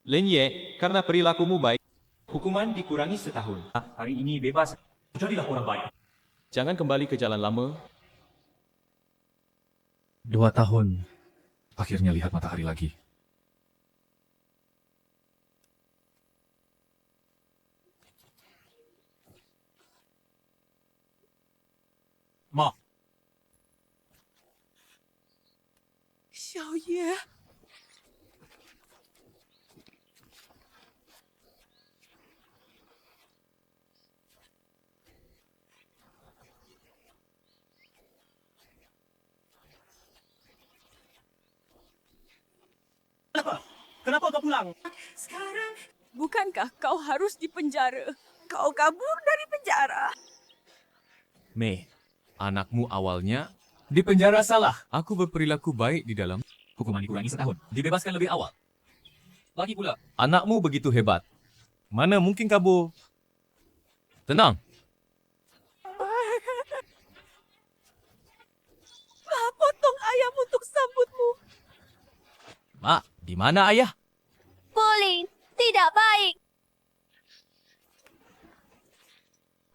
Lin Ye, karena perilakumu baik, hukuman dikurangi setahun. Hari ini bebas. Jadilah orang baik. Jangan kembali ke jalan lama. 2 tahun. Akhirnya lihat matahari lagi. Ma, 小爷，kenapa kau pulang? sekarang bukankah kau harus dipenjara? Kau kabur dari penjara. Mei, anakmu awalnya di penjara salah. Aku berperilaku baik di dalam. Hukuman dikurangi setahun. Dibebaskan lebih awal. Lagi pula, Anakmu begitu hebat. Mana mungkin kabur? Tenang. Potong ayam untuk sambutmu. Mak, di mana ayah? Boleh, tidak baik.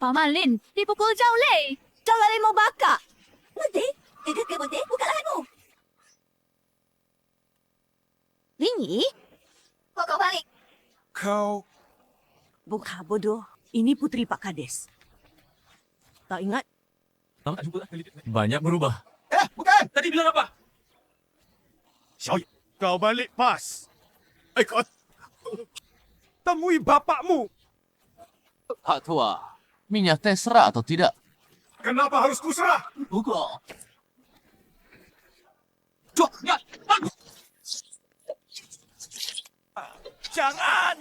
Paman Lin dipukul Zhao Lei. Zhao Lei mau bakar. Nanti, ke nanti, buka lahanmu. Lin Yi? Kau balik. Kau... Buka bodoh. Ini putri Pak Kades. Tak ingat? lama tak jumpa lah. Banyak berubah. Bukan! Tadi bilang apa? Xiaoye, kau balik pas. Ikut. Temui bapakmu. Pak Tua, minyak teh serak atau tidak? Kenapa harus kuserah? Bukan. Jangan!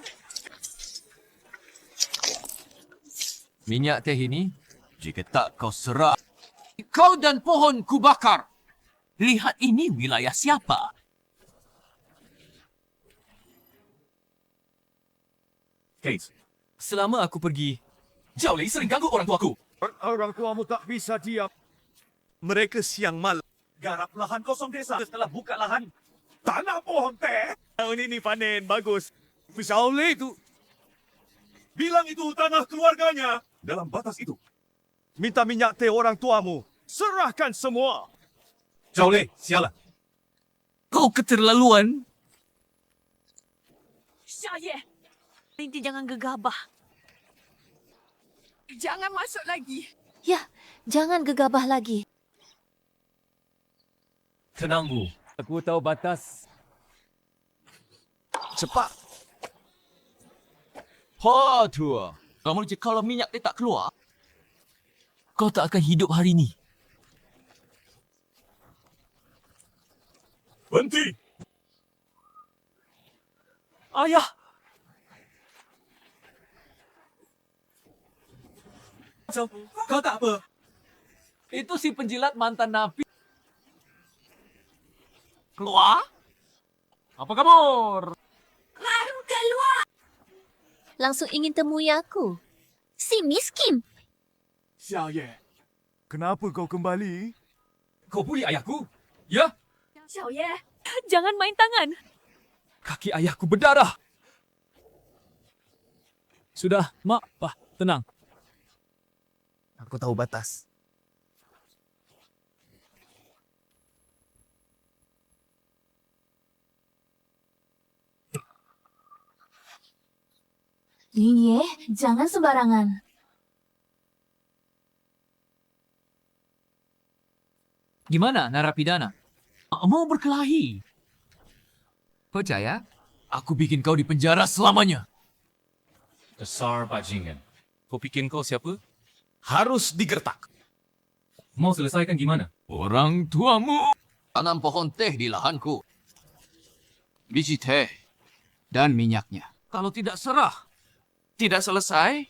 Minyak teh ini, jika tak kau serak, kau dan pohon ku bakar. Lihat ini wilayah siapa? Case, Selama aku pergi, Zhao Lei sering ganggu orang tuaku. Orang tuamu tak bisa diam. Mereka siang malam Garap lahan kosong desa. Setelah buka lahan, tanam pohon teh. Tahun ini panen bagus. Xiaoye itu bilang itu tanah keluarganya. Dalam batas itu, minta minyak teh orang tuamu. Serahkan semua. Zhao Lei, sialan. Kau keterlaluan. 小爷，Linti jangan gegabah. Jangan masuk lagi. Ya, jangan gegabah lagi. tenang Bu. Aku tahu batas. Cepat. Ha, Tua. Kamu cakap kalau minyak teh tak keluar, kau tak akan hidup hari ini. Berhenti. Ayah! Kau tak apa? Itu si penjilat mantan napi. Keluar? Apa kabur? Langsung ingin temui aku. Si miskin. Xiaoye, kenapa kau kembali? Kau bully ayahku? Ya? 小爷，jangan main tangan. Kaki ayahku berdarah. Sudah, Mak, Pak, tenang. Aku tahu batas. Lin Ye, jangan sembarangan. Gimana narapidana? Mau berkelahi? Percaya? Aku bikin kau di penjara selamanya. Dasar bajingan. Kau pikir kau siapa? Harus digertak. Mau selesaikan gimana? Orang tuamu tanam pohon teh di lahanku. Biji teh dan minyaknya. Kalau tidak serah, tidak selesai.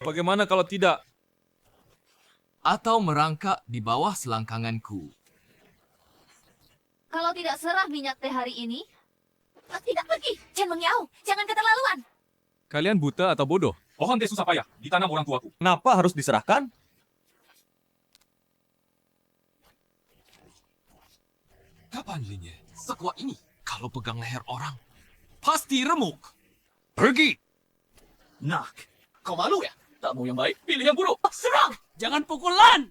Bagaimana kalau tidak? Atau merangkak di bawah selangkanganku. Kalau tidak serah minyak teh hari ini, Tidak pergi. Chen Mengiao, jangan keterlaluan. Kalian buta atau bodoh? Pohon teh susah payah, ditanam orang tuaku. Kenapa harus diserahkan? Kapan Linye? Sekuat ini. Kalau pegang leher orang, pasti remuk. Pergi. Nak, kau malu ya? Tak mau yang baik, pilih yang buruk. Serang! Jangan pukulan!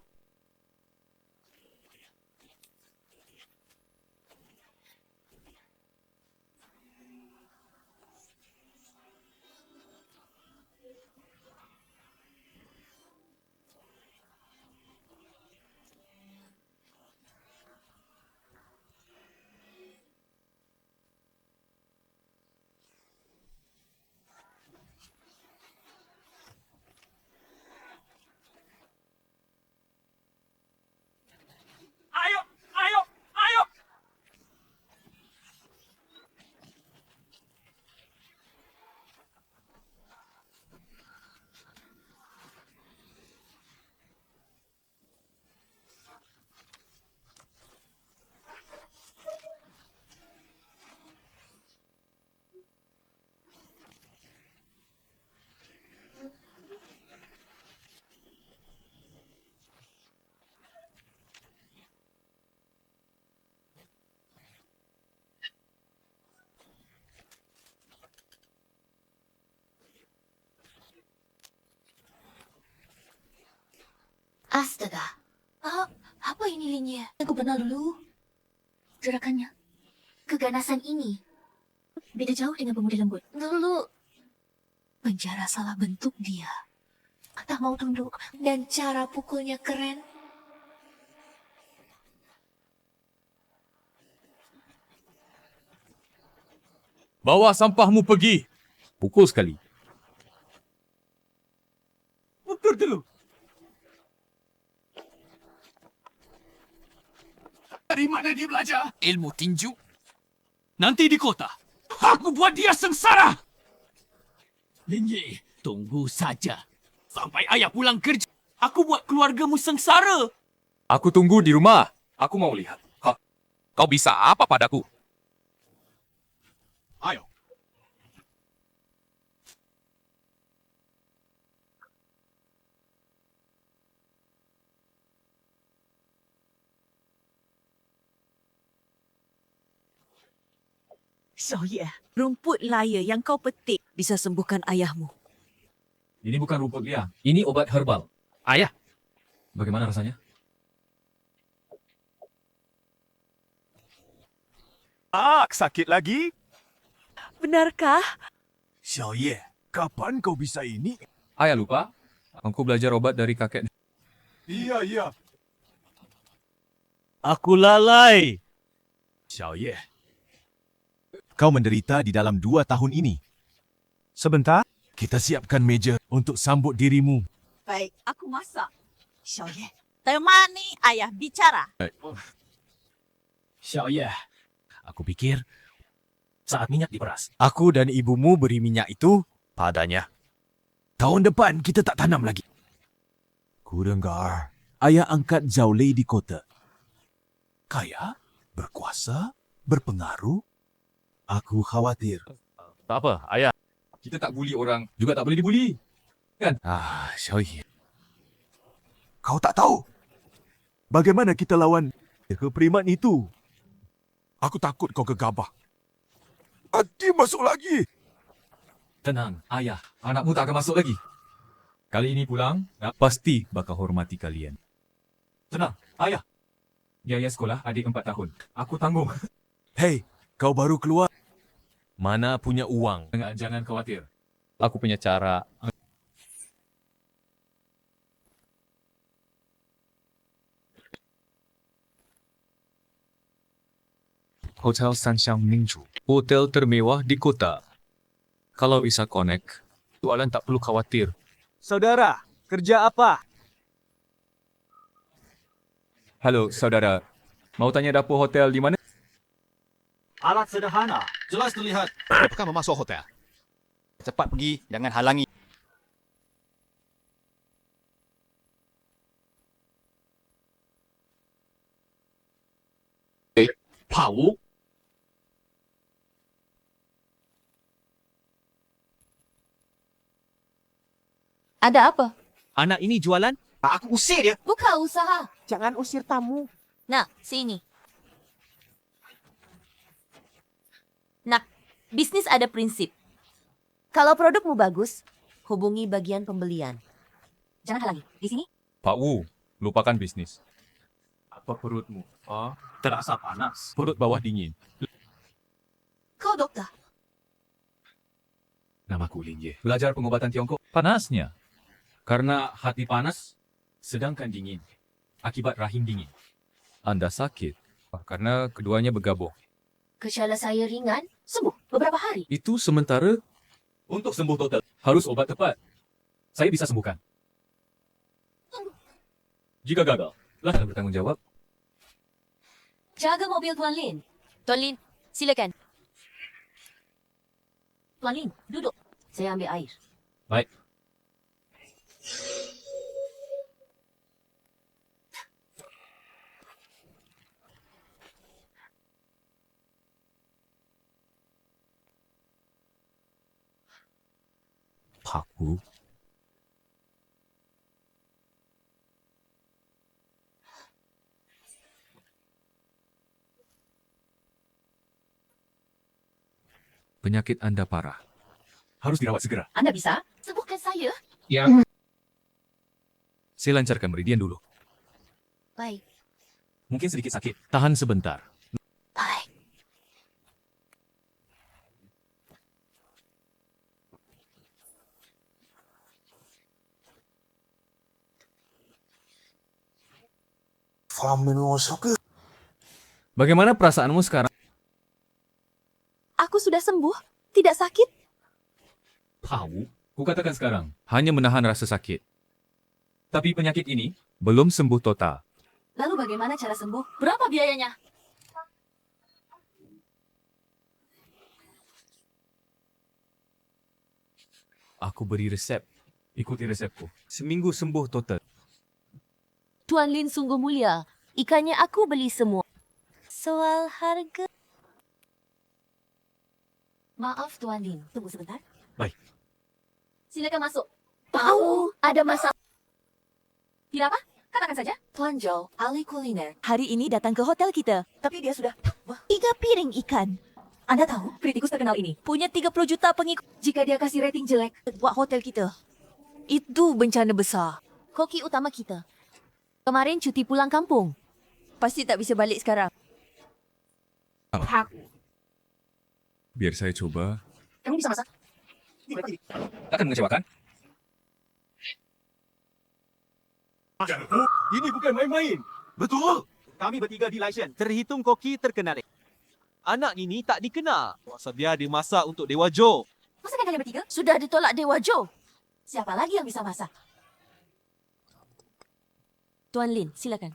Ayo, ayo, ayo! Astaga. Apa ini Linye? Aku kenal dulu. Gerakannya. Keganasan ini. Beda jauh dengan pemuda lembut. Dulu. Penjara salah bentuk dia. Tak mau tunduk. Dan cara pukulnya keren. Bawa sampahmu pergi. Pukul sekali. Mundur dulu. Dari mana dia belajar? Ilmu tinju? Nanti di kota. Aku buat dia sengsara! Linye, tunggu saja. Sampai ayah pulang kerja. Aku buat keluargamu sengsara. Aku tunggu di rumah. Aku mau lihat. Kau bisa apa padaku? Ayo. Xiaoye, rumput laya yang kau petik bisa sembuhkan ayahmu. Ini bukan rumput liang, ini obat herbal. Ayah, Bagaimana rasanya? Sakit lagi? Benarkah? Xiaoye, kapan kau bisa ini? Ayah lupa. Aku belajar obat dari kakek. Iya. aku lalai. Xiaoye, kau menderita di dalam 2 tahun ini. Sebentar, kita siapkan meja untuk sambut dirimu. Baik, aku masak. Xiaoye, temani ayah bicara. Xiaoye, aku pikir saat minyak diperas. Aku dan ibumu beri minyak itu padanya. Tahun depan kita tak tanam lagi. Ku dengar, ayah angkat Zhao Lei di kota. Kaya, berkuasa, berpengaruh. Aku khawatir. Tak apa, ayah. Kita tak bully orang, juga tak boleh dibuli. Xiaoye. Kau tak tahu bagaimana kita lawan keprimat itu. Aku takut kau gegabah. Adi masuk lagi. Tenang, ayah. Anakmu tak akan masuk lagi. Kali ini pulang, Pasti bakal hormati kalian. tenang, ayah. Biaya sekolah adik 4 tahun. Aku tanggung. Hei, kau baru keluar. Mana punya uang? Jangan khawatir. Aku punya cara. Hotel Sanxiang Ningzhu. Hotel termewah di kota. Kalau bisa connect, tualan tak perlu khawatir. Saudara, kerja apa? Halo, saudara. Mau tanya dapur hotel di mana? Alat sederhana. Jelas terlihat. Apakah memasuk hotel? Cepat pergi, jangan halangi. Pau? Ada apa? Anak ini jualan? Aku usir dia. Buka usaha. Jangan usir tamu. Nah, sini. Nak, bisnis ada prinsip. Kalau produkmu bagus, hubungi bagian pembelian. Jangan halangi. Di sini. Pak Wu, lupakan bisnis. Apa perutmu? Ah, terasa panas. Perut bawah dingin. Kau dokter. Namaku Lin Ye. Belajar pengobatan Tiongkok. Panasnya. Karena hati panas, sedangkan dingin. Akibat rahim dingin. Anda sakit karena keduanya bergabung. Gejala saya ringan, sembuh beberapa hari. Itu sementara Untuk sembuh total, harus obat tepat. Saya bisa sembuhkan. Jika gagal, lah Anda bertanggung jawab. Jaga mobil Tuan Lin. Tuan Lin, silakan. Tuan Lin, duduk. Saya ambil air. Baik. Pak Wu. Penyakit Anda parah. Harus dirawat segera. Anda bisa sembuhkan saya? Saya lancarkan meridian dulu. Baik. Mungkin sedikit sakit. Tahan sebentar. Baik. Bagaimana perasaanmu sekarang? Aku sudah sembuh. Tidak sakit. Tahu? Kukatakan sekarang. Hanya menahan rasa sakit. Tapi penyakit ini, Belum sembuh total. Lalu bagaimana cara sembuh? Berapa biayanya? Aku beri resep. ikuti resepku. Seminggu sembuh total. Tuan Lin sungguh mulia. Ikannya aku beli semua. Soal harga... Maaf Tuan Lin, tunggu sebentar. Baik. Silakan masuk. Tahu, ada masalah. Tidak apa? Katakan saja. Tuan Zhou, ahli kuliner. Hari ini datang ke hotel kita. Tapi dia sudah... 3 piring ikan. Anda tahu, kritikus terkenal ini. Punya 30 juta pengikut. Jika dia kasih rating jelek, Buat hotel kita. Itu bencana besar. koki utama kita. Kemarin cuti pulang kampung. Pasti tak bisa balik sekarang. Biar saya coba. Kamu bisa masak? Akan mengecewakan? Ini bukan main-main. Betul. Kami bertiga di license. Terhitung koki terkenal. Anak ini tak dikenal. Pasal dia dimasak untuk Dewa Jo. Masakan kalian bertiga? Sudah ditolak Dewa Jo. Siapa lagi yang bisa masak? Tuan Lin, silakan.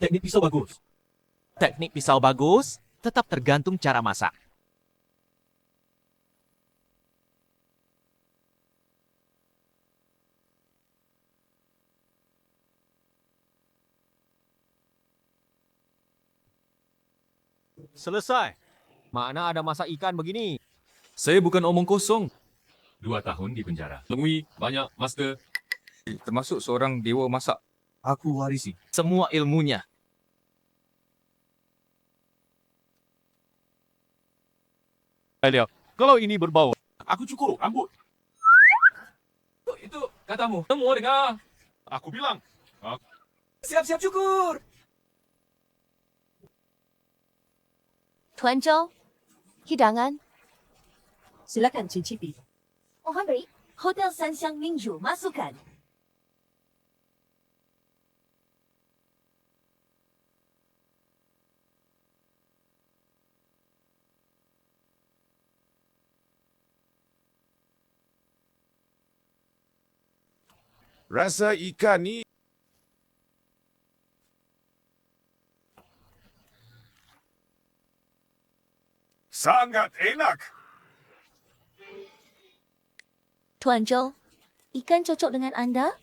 Teknik pisau bagus. Teknik pisau bagus, tetap tergantung cara masak. Selesai. Mana ada masak ikan begini? Saya bukan omong kosong. 2 tahun di penjara. Lengui, banyak, master. Termasuk seorang dewa masak. Aku warisi. Semua ilmunya. Lihat, kalau ini berbau, Aku cukur rambut. Itu katamu. Semua dengar. Aku bilang, Siap-siap cukur. Tuan Zhou, hidangan. Silakan cicipi. Oh, Henry, Hotel Sanxiang Mingju, masukkan. rasa ikan ni sangat enak. Tuan Zhou, ikan cocok dengan anda?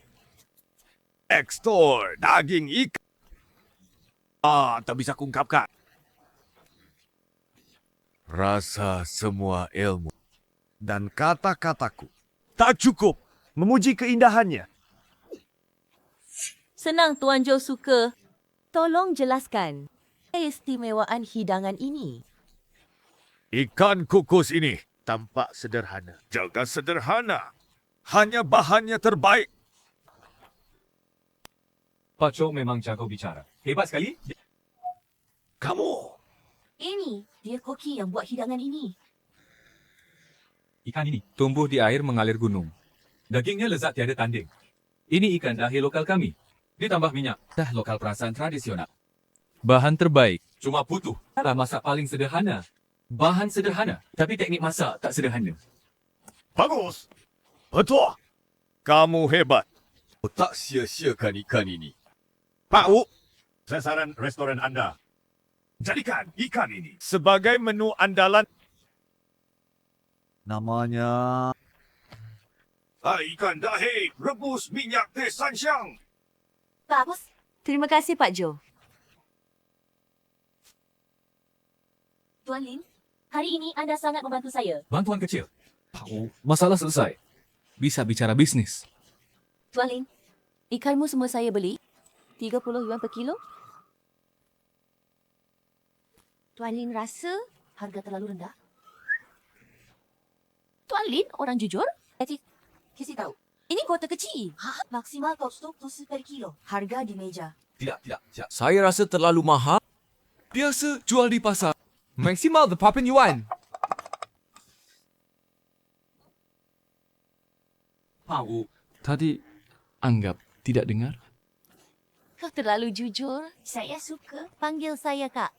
Ekstol daging ikan. Tak bisa kungkapkan. Rasa semua ilmu dan kata-kataku tak cukup memuji keindahannya. Senang Tuan Zhou suka. Tolong jelaskan keistimewaan hidangan ini. Ikan kukus ini tampak sederhana. Jangan sederhana. Hanya bahannya terbaik. Pak Chou memang jago bicara. Hebat sekali. Kamu. Ini, dia koki yang buat hidangan ini. Ikan ini, Tumbuh di air mengalir gunung. dagingnya lezat tiada tanding. Ini ikan dahi lokal kami. Ditambah minyak, dah lokal perasaan tradisional. Bahan terbaik. Cuma butuh cara masak paling sederhana. Bahan sederhana, tapi teknik masak tak sederhana. Bagus. Betul. Kamu hebat. Tak sia-siakan ikan ini. Pak Wu, saya saran restoran anda. Jadikan ikan ini sebagai menu andalan. Namanya... ikan dahi rebus minyak teh sanxiang. Bagus. Terima kasih Pak Zhou. Tuan Lin, hari ini anda sangat membantu saya. Bantuan kecil. Masalah selesai. Bisa bicara bisnis. Tuan Lin, Ikanmu semua saya beli. 30 yuan per kilo. Tuan Lin rasa harga terlalu rendah. Tuan Lin orang jujur? Kasih tahu. Ini kuota kecil. Maksimal kau stok 100 per kilo. Harga di meja. Tidak. Saya rasa terlalu mahal. Biasa jual di pasar. Maksimal the Papan Yuan. Pak Wu, Tadi anggap tidak dengar. Kau terlalu jujur. Saya suka. Panggil saya Kak.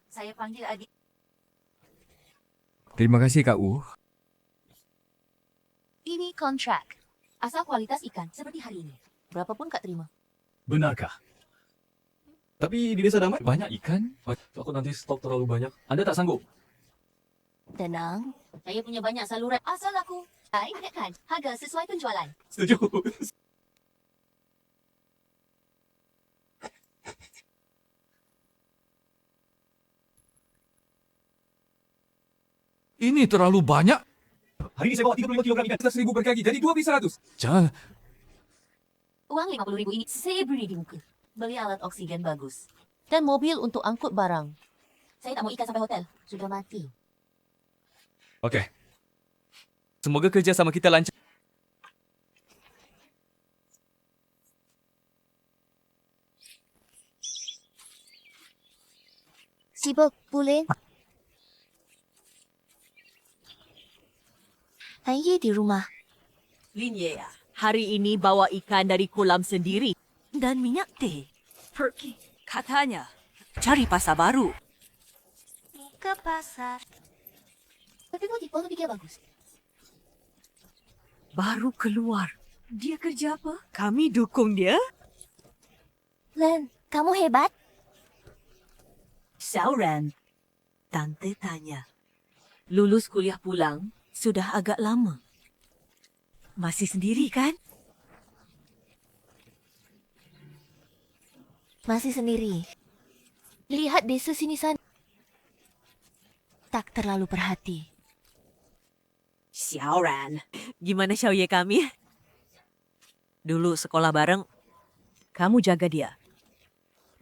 Saya panggil adik. Terima kasih Kak Wu. Ini kontrak. Asal kualitas ikan seperti hari ini. Berapapun Kak terima. benarkah? Tapi di desa damai banyak ikan. Aku nanti stok terlalu banyak. Anda tak sanggup? Tenang. Saya punya banyak saluran. Asal aku. Ingatkan, harga sesuai penjualan. Setuju. Ini terlalu banyak. Hari ini saya bawa 35 kg ikan. 1,000 per kaki. Jadi 2 bisa 100. Jangan. Uang 50,000 ini saya beri di muka. Beli alat oksigen bagus. Dan mobil untuk angkut barang. Saya tak mau ikan sampai hotel. Sudah mati. Okey. Semoga kerja sama kita lancar. Sibuk, boleh? Saya di rumah. Lin Ye, hari ini bawa ikan dari kolam sendiri. Dan minyak teh. Pergi. Katanya, cari pasar baru. Ke pasar. Tapi kau tipe fikir bagus. Baru keluar. Dia kerja apa? Kami dukung dia. Len, kamu hebat. Xiaoran. Tante tanya. Lulus kuliah pulang sudah agak lama. Masih sendiri kan? Masih sendiri. Lihat desa sini sana. Tak terlalu perhati. Xiaoran. Gimana Xiaoye kami? Dulu sekolah bareng, kamu jaga dia.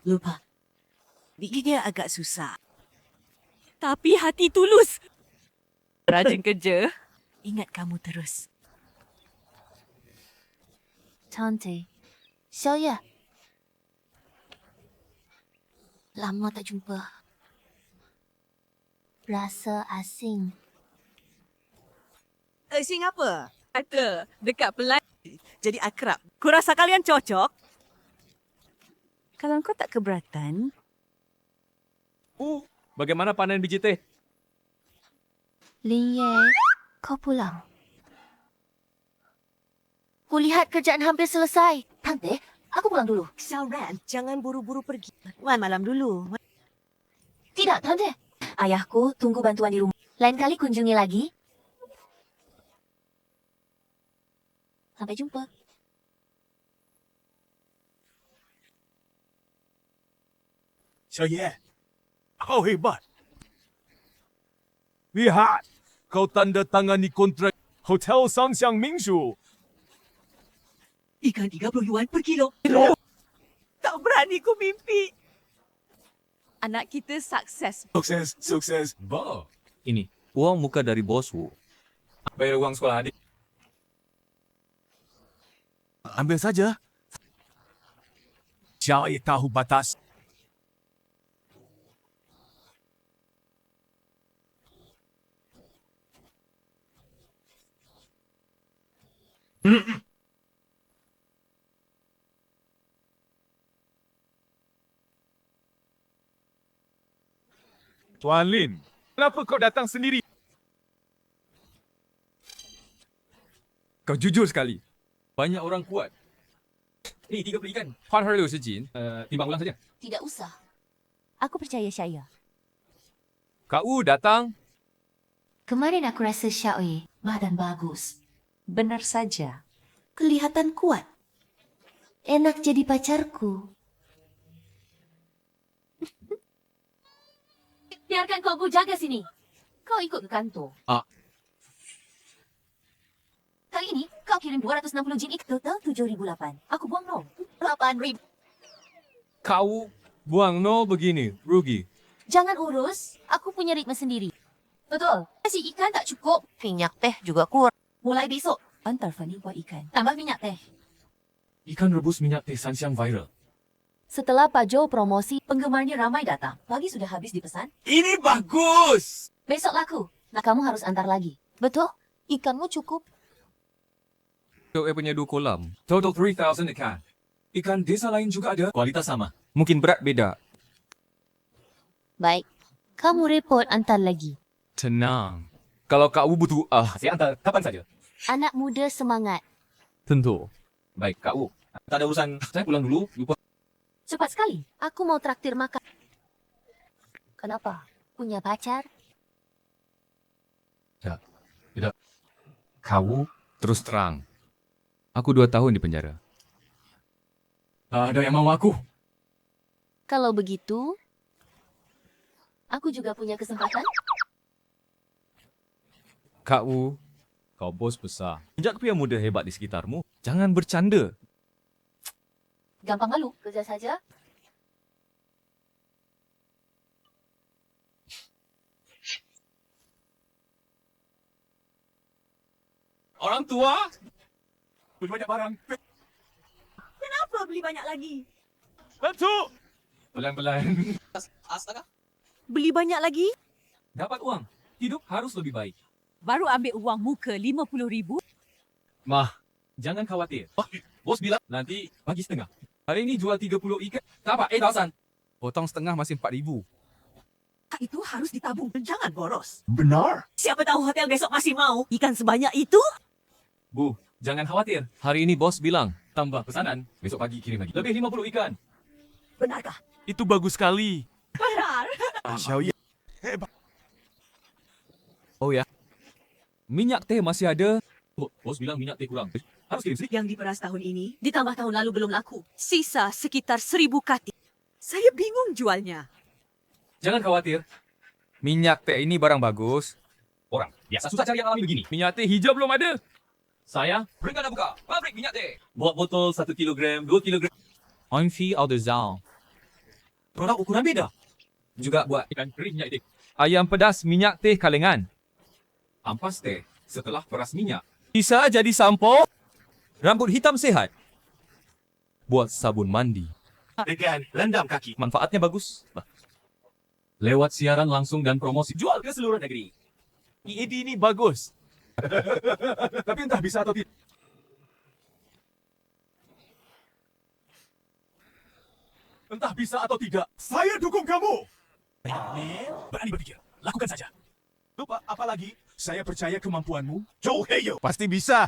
Lupa. Dia agak susah. Tapi hati tulus. Rajin kerja. Ingat kamu terus. Tante, Xiaoye. Lama tak jumpa. Rasa asing. Asing apa? Kata dekat pelan. Jadi akrab. Kurasa kalian cocok? Kalau kau tak keberatan, Bagaimana panen biji teh? Lin Ye, kau pulang. Kulihat kerjaan hampir selesai. Tante, aku pulang dulu. Xiaoran, jangan buru-buru pergi. Wan malam dulu. Tidak, Tante. Ayahku tunggu bantuan di rumah. Lain kali kunjungi lagi. Sampai jumpa. Xiaoye, kau hebat. Lihat, kau tanda tangani kontrak Hotel Sangxiang Mingshu. Ikan 30 yuan per kilo. Tak berani ku mimpi. Anak kita sukses. Sukses, sukses. Bah. Ini, uang muka dari bos Wu. Bayar uang sekolah adik. Ambil saja. Cari tahu batas. Tuan Lin, kenapa kau datang sendiri? Kau jujur sekali. Banyak orang kuat. Ni 30 ikan. 换60斤. Timbang ulang saja. Tidak usah. Aku percaya saya. Kak Wu datang. Kemarin aku rasa Xiaoye badan bagus. Benar saja. Kelihatan kuat. Enak jadi pacarku. Biarkan Kok Gu jaga sini. Kau ikut ke kantor. Ah. Kali ini kau kirim 260 jin ikan. Total 7,008. Aku buang 8,000. Kau buang no begini. Rugi. Jangan urus. Aku punya ritme sendiri. Betul. Nasi ikan tak cukup. Minyak teh juga kurang. Mulai besok, antar Fanny buat ikan. Tambah minyak teh. Ikan rebus minyak teh Sanxiang viral. Setelah Pak Jo promosi, penggemarnya ramai datang. Pagi sudah habis dipesan. Ini bagus! Besok laku. Nah, kamu harus antar lagi. Betul? Ikanmu cukup. Kau punya 2 kolam. Total 3,000 ikan. Ikan desa lain juga ada. Kualitas sama. Mungkin berat beda. Baik. Kamu repot antar lagi. Tenang. Kalau Kak Wu butuh, saya antar kapan saja. Anak muda semangat. Tentu. Baik, Kak Wu. Tak ada urusan. Saya pulang dulu. Lupa. Cepat sekali. Aku mau traktir makan. Kenapa? Punya pacar? Tidak. Kak Wu terus terang. Aku 2 tahun di penjara. Ada yang mau aku? Kalau begitu, aku juga punya kesempatan. Kak Wu, kau bos besar. Sejak pria muda hebat di sekitarmu. Jangan bercanda. Gampang malu. Kerja saja. Orang tua? Beli banyak barang. Kenapa beli banyak lagi? Bantu! Pelan-pelan. Astaga. Beli banyak lagi? Dapat uang. Hidup harus lebih baik. Baru ambil uang muka 50,000. Mah, jangan khawatir. Bos bilang nanti bagi setengah. Hari ini jual 30 ikan. Tak apa, 8,000. Potong setengah masih 4,000. Itu harus ditabung. Jangan boros. Benar? Siapa tahu hotel besok masih mau ikan sebanyak itu? Bu, jangan khawatir. Hari ini bos bilang tambah pesanan. Besok pagi kirim lagi. Lebih 50 ikan. Benarkah? Itu bagus sekali. Benar. Xiaoye. Oh ya. Minyak teh masih ada. Bos bilang minyak teh kurang. Harus kirim sedikit. Yang diperas tahun ini ditambah tahun lalu belum laku. Sisa sekitar 1,000 kati. Saya bingung jualnya. Jangan khawatir. Minyak teh ini barang bagus. Orang biasa susah cari yang alami begini. Minyak teh hijau belum ada. Saya berencana buka pabrik minyak teh. Buat botol 1 kilogram, 2 kilogram. Onfi Aldezal. Produk ukuran beda. Juga buat ikan kering minyak teh. Ayam pedas minyak teh kalengan. Ampas teh setelah peras minyak. Bisa jadi sampo. Rambut hitam sehat. Buat sabun mandi. Dengan rendam kaki. Manfaatnya bagus. Lewat siaran langsung dan promosi. Jual ke seluruh negeri. Ide ini bagus. Tapi entah bisa atau tidak. Entah bisa atau tidak, saya dukung kamu. Berani berpikir, lakukan saja. Lupa apa lagi? Saya percaya kemampuanmu. Joe Heyo. Pasti bisa.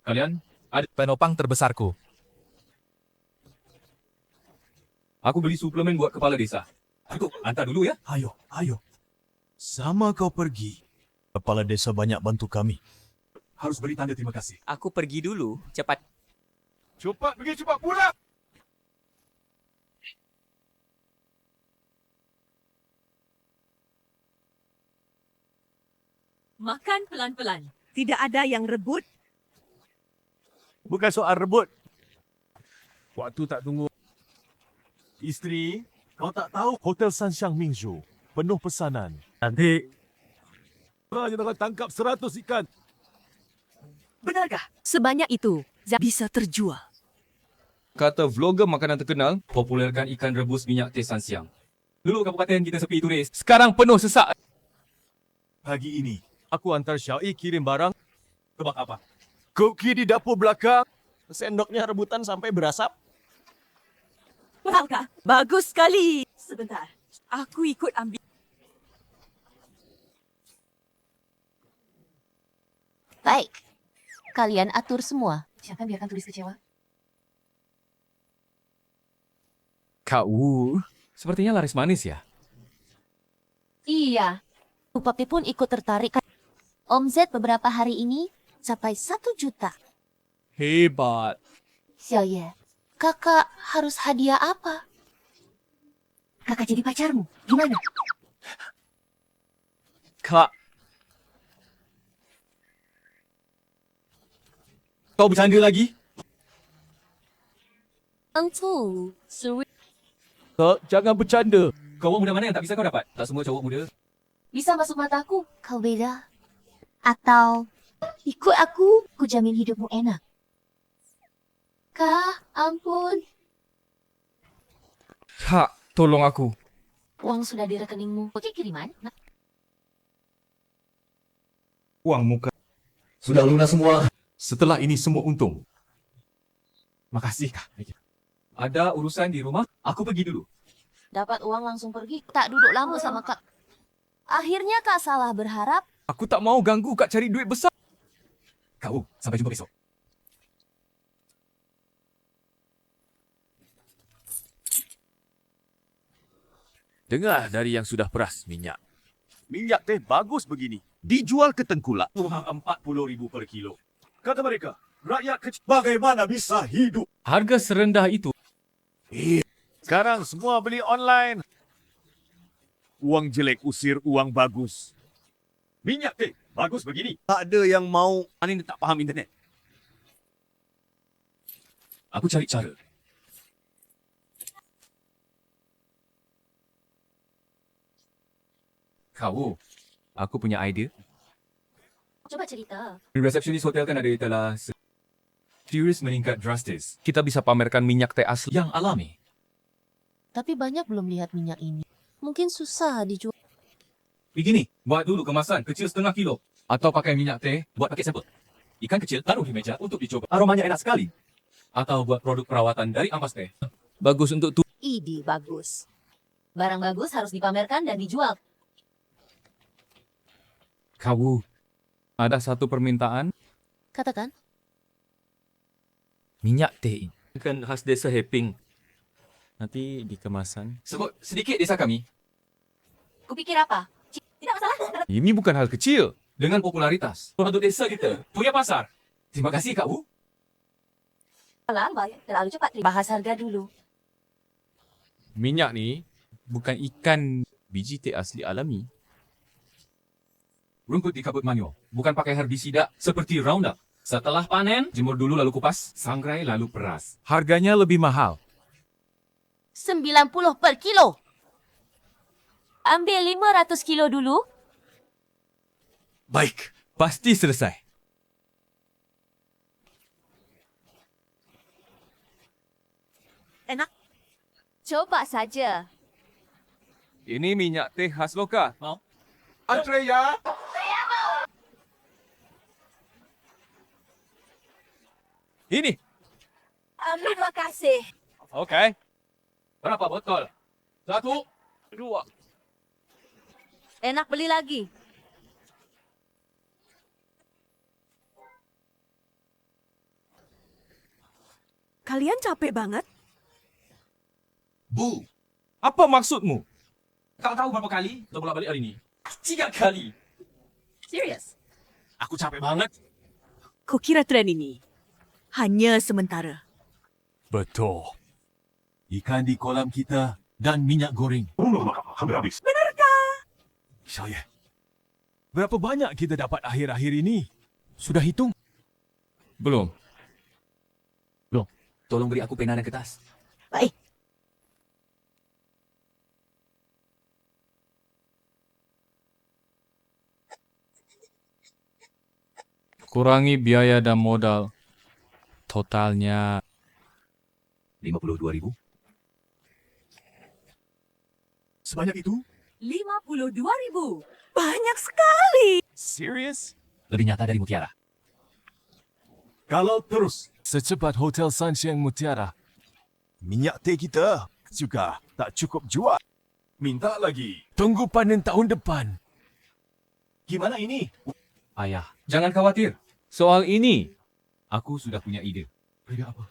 Kalian ada penopang terbesarku. Aku beli suplemen buat kepala desa. Aku antar dulu ya. Ayo. Sama kau pergi. Kepala desa banyak bantu kami. Harus beri tanda terima kasih. Aku pergi dulu. Cepat. Cepat pergi, cepat pulang. Makan pelan-pelan. Tidak ada yang rebut. Bukan soal rebut. Waktu tak tunggu. Isteri, kau tak tahu Hotel Sanshang Mingzhu penuh pesanan. Nanti hanya dapat tangkap 100 ikan. Benarkah? Sebanyak itu bisa terjual. Kata vlogger makanan terkenal, populerkan ikan rebus minyak teh Sansiang. Dulu kabupaten kita sepi turis. Sekarang penuh sesak. Pagi ini, aku hantar Syai kirim barang. Tebak apa? Koki di dapur belakang. Sendoknya rebutan sampai berasap. Betul. Bagus sekali. Sebentar. Aku ikut ambil. Baik. Kalian atur semua. Siapa biarkan turis kecewa? Kak Wu, sepertinya laris manis ya? Iya. Papi pun ikut tertarik. Omzet beberapa hari ini sampai 1 juta. Hebat. Xiaoye, kakak harus hadiah apa? Kakak jadi pacarmu, gimana? Kak. Kau bercanda lagi? Tentu, suri. Kak, jangan bercanda. Kawan muda mana yang tak bisa kau dapat? Tak semua cowok muda. Bisa masuk mataku, kau beda. Atau ikut aku jamin hidupmu enak. Kak, ampun. Kak, tolong aku. Uang sudah di rekeningmu. Oke, kiriman. Uang muka. Sudah lunas semua. Setelah ini semua untung. Makasih, Kak. Ada urusan di rumah, aku pergi dulu. Dapat uang langsung pergi. Tak duduk lama sama Kak. Akhirnya Kak salah berharap. Aku tak mau ganggu Kak cari duit besar. Kau, sampai jumpa besok. Dengar dari yang sudah peras minyak. Minyak teh bagus begini. Dijual ke tengkulak. 40,000 per kilo. Kata mereka, rakyat kecil bagaimana bisa hidup? Harga serendah itu. Sekarang semua beli online. Uang jelek usir uang bagus. Minyak teh bagus begini. Tak ada yang mau. Ani tak paham internet. Aku cari cara. Kau, aku punya idea. Coba cerita. Resepsionis hotel kan ada etalase. Turis meningkat drastis. Kita bisa pamerkan minyak teh asli yang alami. Tapi banyak belum lihat minyak ini. Mungkin susah dijual. Begini, buat dulu kemasan kecil 0,5 kilo. Atau pakai minyak teh buat pakai sampel. Ikan kecil taruh di meja untuk dicoba. Aromanya enak sekali. Atau buat produk perawatan dari ampas teh. Bagus untuk tubuh. Ide bagus. Barang bagus harus dipamerkan dan dijual. Kau, ada satu permintaan. Katakan. Minyak teh kan khas desa Heping. Nanti di kemasan. Sebut sedikit desa kami. Kupikir apa? Tidak masalah. Ini bukan hal kecil. Dengan popularitas. Produk desa kita punya pasar. Terima kasih Kak Wu. Terlalu cepat. Bahas harga dulu. Minyak ni bukan ikan biji teh asli alami. Rumput di kabut manyo. Bukan pakai herbisida seperti Roundup. Setelah panen, jemur dulu lalu kupas, sangrai lalu peras. Harganya lebih mahal. 90 per kilo. Ambil 500 kilo dulu. Baik, pasti selesai. Enak. Coba saja. Ini minyak teh khas lokal. Mau? Antre ya. Ini. Terima kasih. Okey. Berapa botol? 1, 2. Enak, beli lagi. Kalian capek banget? Bu, apa maksudmu? Tak tahu berapa kali kita bolak balik hari ini. 3 kali. Serius? Aku capek banget. Kau kira tren ini hanya sementara? Betul. Ikan di kolam kita dan minyak goreng. Hampir habis. Saya. Berapa banyak kita dapat akhir-akhir ini? Sudah hitung? Belum. Tolong beri aku pena dan kertas. Baik. Kurangi biaya dan modal. Totalnya 52.000. Sebanyak itu? 52,000. Banyak sekali. Serius? Lebih nyata dari mutiara. Kalau terus secepat Hotel Sunshine Mutiara, minyak teh kita juga tak cukup jual. Minta lagi. Tunggu panen tahun depan. Gimana ini? Ayah, jangan khawatir. soal ini. Aku sudah punya ide. Beda apa?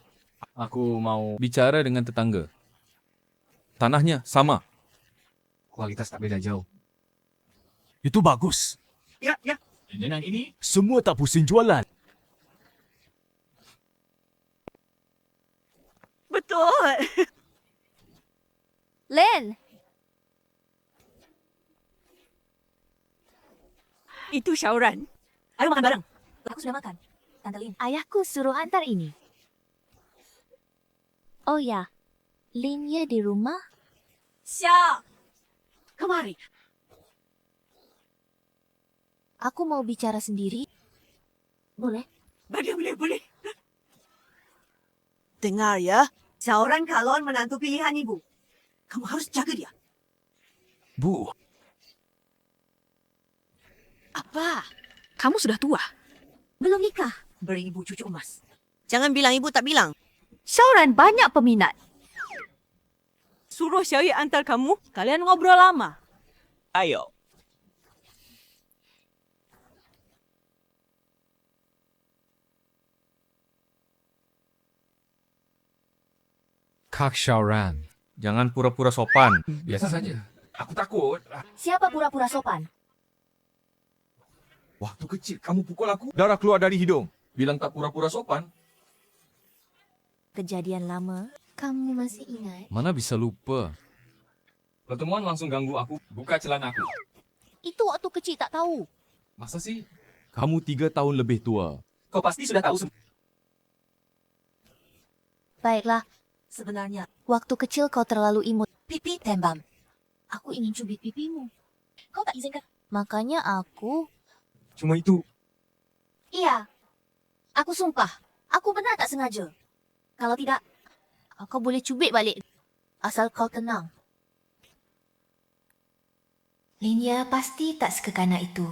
Aku mau bicara dengan tetangga. Tanahnya sama. Kualitas tak beda jauh. Itu bagus. Ya. Dengan ini, Semua tak pusing jualan. Betul. Len, Itu syauran. Ayo makan bareng. Aku sudah makan. Tante Lin. ayahku suruh antar ini. Oh ya, Linnya di rumah? Sya. Kemari. Aku mau bicara sendiri. Boleh? Boleh. Dengar ya. Syauran calon menantu pilihan ibu. Kamu harus jaga dia. Bu, Apa? Kamu sudah tua. Belum nikah. Beri ibu cucu emas. Jangan bilang ibu tak bilang. Syauran banyak peminat. Suruh Syahid antar kamu. Kalian ngobrol lama. Ayo. Kak Syauran, jangan pura-pura sopan. Biasa saja. Aku takut. Siapa pura-pura sopan? Waktu kecil kamu pukul aku. darah keluar dari hidung. Bilang tak pura-pura sopan. Kejadian lama. Kamu masih ingat? Mana bisa lupa? Pertemuan langsung ganggu aku. Buka celana aku. Itu waktu kecil tak tahu. Masa sih? Kamu 3 tahun lebih tua. Kau pasti sudah tahu semua. Baiklah, Sebenarnya, waktu kecil kau terlalu imut. pipi tembam. Aku ingin cubit pipimu. Kau tak izinkan? Makanya aku... Cuma itu. Iya. Aku sumpah. Aku benar tak sengaja. Kalau tidak, Kau boleh cubit balik. asal kau tenang. Linia pasti tak sekekana itu.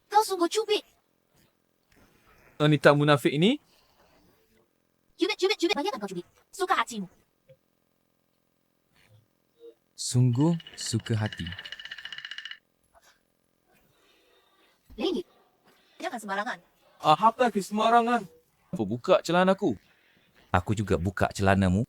Kau sungguh cubit. Wanita munafik ini? Cubit. Banyak kau cubit. Suka hatimu. Sungguh suka hati. Lini, jangan sembarangan. Apa ke sembarangan? Apa buka celanaku? Aku juga buka celanamu.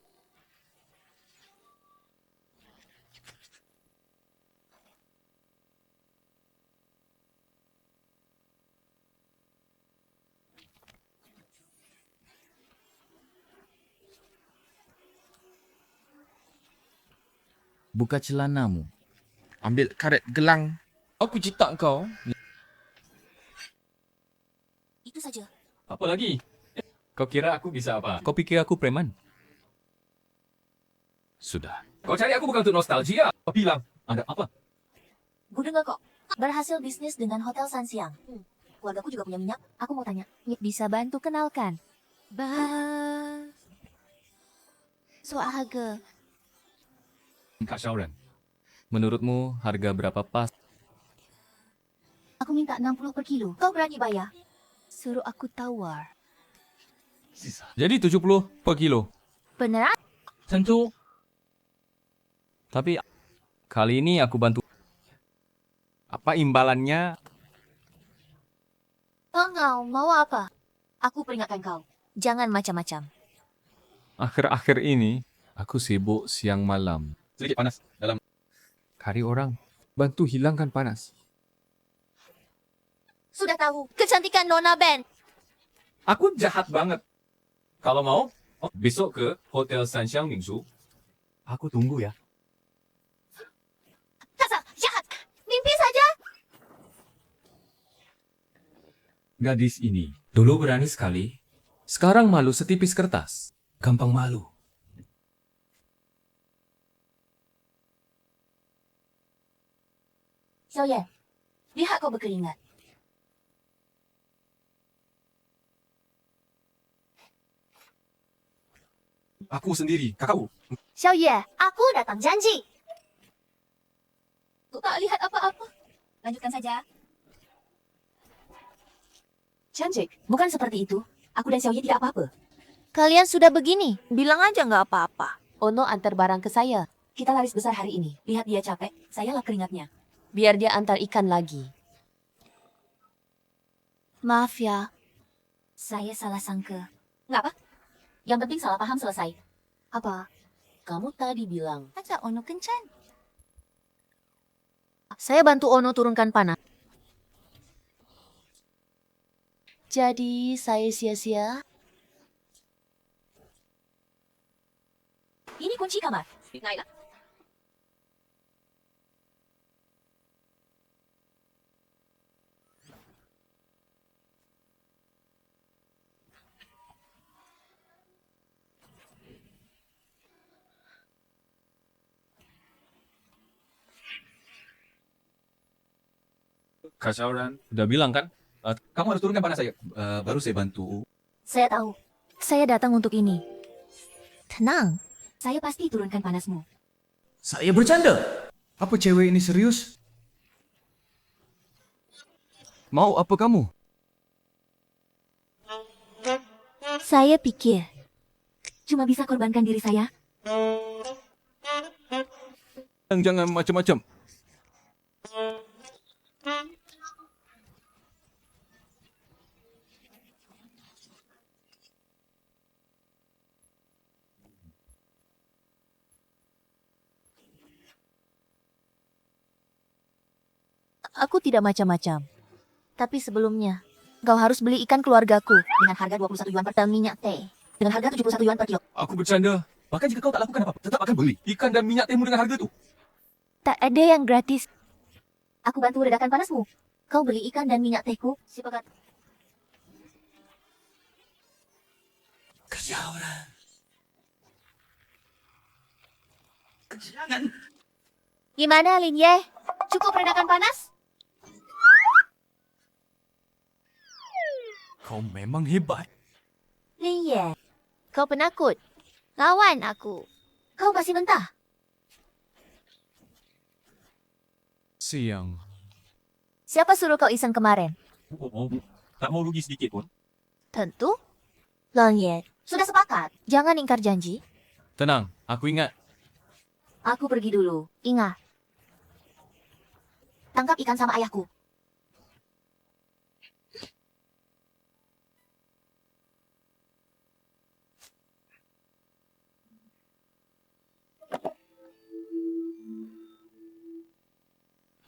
Buka celanamu. ambil karet gelang. Aku citak kau. Itu saja. Apa lagi? Kau kira aku bisa apa? Kau fikir aku preman? Sudah. Kau cari aku bukan untuk nostalgia. Kau bilang, ada apa? Gue dengar kok. Berhasil bisnis dengan Hotel Sansiang. Keluargaku juga punya minyak. Aku mau tanya. Bisa bantu kenalkan. Soal harga. Kak Syauran. Menurutmu harga berapa pas? Aku minta 60 per kilo. Kau berani bayar? Suruh aku tawar. Jadi 70 per kilo. Beneran? Tentu. Tapi kali ini aku bantu. Apa imbalannya? Engkau mau apa? Aku peringatkan kau. Jangan macam-macam. Akhir-akhir ini aku sibuk siang malam. Sedikit panas dalam. Hari orang, bantu hilangkan panas. Sudah tahu, kecantikan Nona Ben. Aku jahat banget. Kalau mau, besok ke Hotel Sanxiang Mingsu. Aku tunggu ya. Dasar jahat. Mimpi saja. Gadis ini dulu berani sekali. Sekarang malu setipis kertas. Gampang malu. Xiaoyan, lihat kau berkeringat. Aku sendiri, kakakku. Xiaoyan, aku datang janji. Kau tak lihat apa-apa. Lanjutkan saja. Cantik, bukan seperti itu. Aku dan Xiaoyan tidak apa-apa. Kalian sudah begini, bilang aja nggak apa-apa. Ono antar barang ke saya. Kita laris besar hari ini. Lihat dia capek, saya lap keringatnya. Biar dia antar ikan lagi. Maaf ya. Saya salah sangka. Nggak apa? Yang penting salah paham selesai. Apa? Kamu tadi bilang. Aja Ono kencan. Saya bantu Ono turunkan panas. Jadi saya sia-sia. Ini kunci kamar. Naiklah. Kak Xiaoran, udah bilang kan? Kamu harus turunkan panas saya. Baru saya bantu. Saya tahu. Saya datang untuk ini. Tenang. Saya pasti turunkan panasmu. Saya bercanda. Apa cewek ini serius? Mau apa kamu? Saya pikir cuma bisa korbankan diri saya. Jangan macam-macam. Aku tidak macam-macam. Tapi sebelumnya, kau harus beli ikan keluargaku dengan harga 21 yuan per dan minyak teh dengan harga 71 yuan per kilo. Aku bercanda. Bahkan jika kau tak lakukan apa-apa, tetap akan beli ikan dan minyak tehmu dengan harga itu. Tak ada yang gratis. Aku bantu redakan panasmu. Kau beli ikan dan minyak tehku. Sepakat. Kesialan. Kesiangan. Gimana, Lin Ye? Cukup redakan panas? Kau memang hebat. Lin Ye, kau penakut. Lawan aku. Kau masih mentah. Siang. Siapa suruh kau iseng kemarin? Tak mau rugi sedikit pun. Tentu. Lin Ye, sudah sepakat. Jangan ingkar janji. Tenang, aku ingat. Aku pergi dulu. Ingat. Tangkap ikan sama ayahku.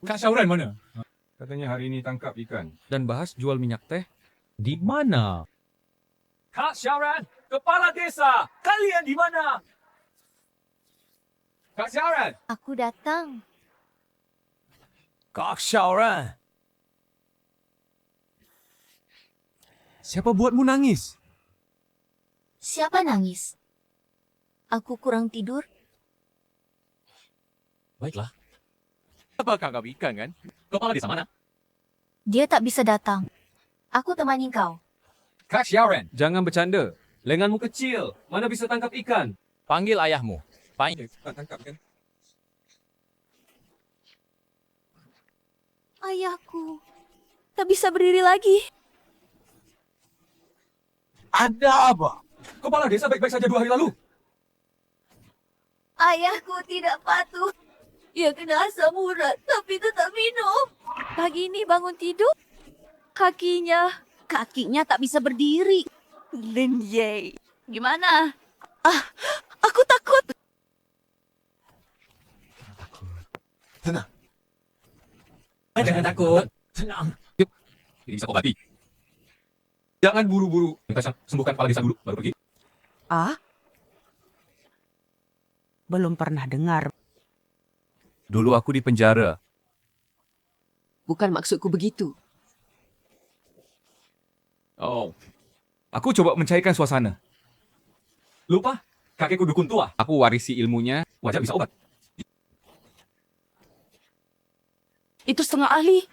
Kak Xiaoran mana? Katanya hari ini tangkap ikan. Dan bahas jual minyak teh. Di mana? Kak Xiaoran, kepala desa, kalian di mana? Kak Xiaoran. Aku datang. Kak Xiaoran. Siapa buatmu nangis? Siapa nangis? Aku kurang tidur. Baiklah. Apa tangkap ikan kan? Kepala desa mana? Dia tak bisa datang. Aku temani kau. Kak Xiaoran, jangan bercanda. Lenganmu kecil, mana bisa tangkap ikan? Panggil ayahmu. Panggil. Tangkap kan? Ayahku. Tak bisa berdiri lagi. Ada apa? Kepala desa baik-baik saja 2 hari lalu. Ayahku tidak patuh. Ia kena asam urat tapi tetap minum. Pagi ini bangun tidur, kakinya tak bisa berdiri. Lin Ye, gimana? Aku takut. Tenang. Jangan takut. Tenang. Yuk, ini bisa kau obati. Jangan buru-buru. Kita sembuhkan kepala desa dulu, baru pergi. Ah? Belum pernah dengar. Dulu aku di penjara. Bukan maksudku begitu. Oh. Aku coba mencairkan suasana. Lupa, kakekku dukun tua. Aku warisi ilmunya, wajar bisa obat. Itu setengah ahli.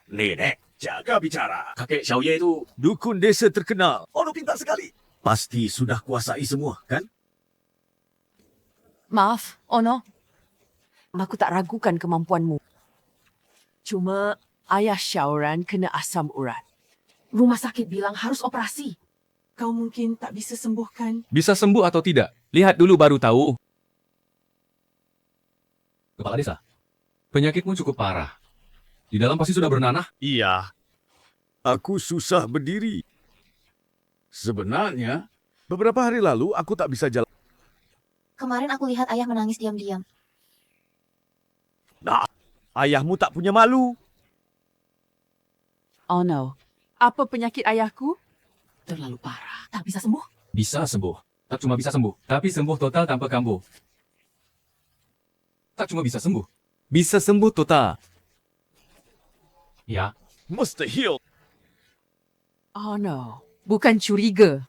Nenek, jaga bicara. Kakek Xiaoye itu dukun desa terkenal. Ono pintar sekali. Pasti sudah kuasai semua, kan? Maaf, Ono. Aku tak ragukan kemampuanmu. Cuma ayah Xiaoran kena asam urat. Rumah sakit bilang harus operasi. Kau mungkin tak bisa sembuhkan. Bisa sembuh atau tidak? Lihat dulu baru tahu. Kepala desa, penyakitmu cukup parah. Di dalam pasti sudah bernanah. Iya. Aku susah berdiri. Sebenarnya, beberapa hari lalu aku tak bisa jalan. Kemarin aku lihat ayah menangis diam-diam. Nah, ayahmu tak punya malu. Oh no. Apa penyakit ayahku? Terlalu parah. Tak bisa sembuh. Bisa sembuh. Tak cuma bisa sembuh, tapi sembuh total tanpa kambuh. Tak cuma bisa sembuh. Bisa sembuh total. Ya. Mustahil. Oh no. Bukan curiga.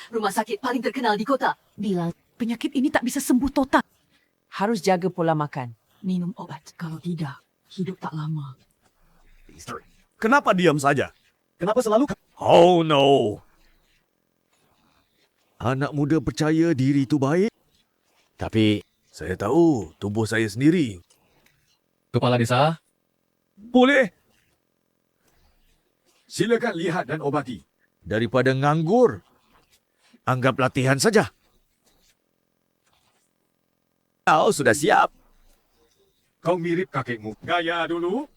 Rumah sakit paling terkenal di kota bilang penyakit ini tak bisa sembuh total. Harus jaga pola makan. Minum obat. Kalau tidak, hidup tak lama. Kenapa diam saja? Kenapa selalu... Oh no. Anak muda percaya diri itu baik. Tapi saya tahu tubuh saya sendiri. Kepala desa, Boleh. Silakan lihat dan obati. Daripada nganggur, anggap latihan saja. Kau sudah siap. Kau mirip kakekmu. Gaya dulu.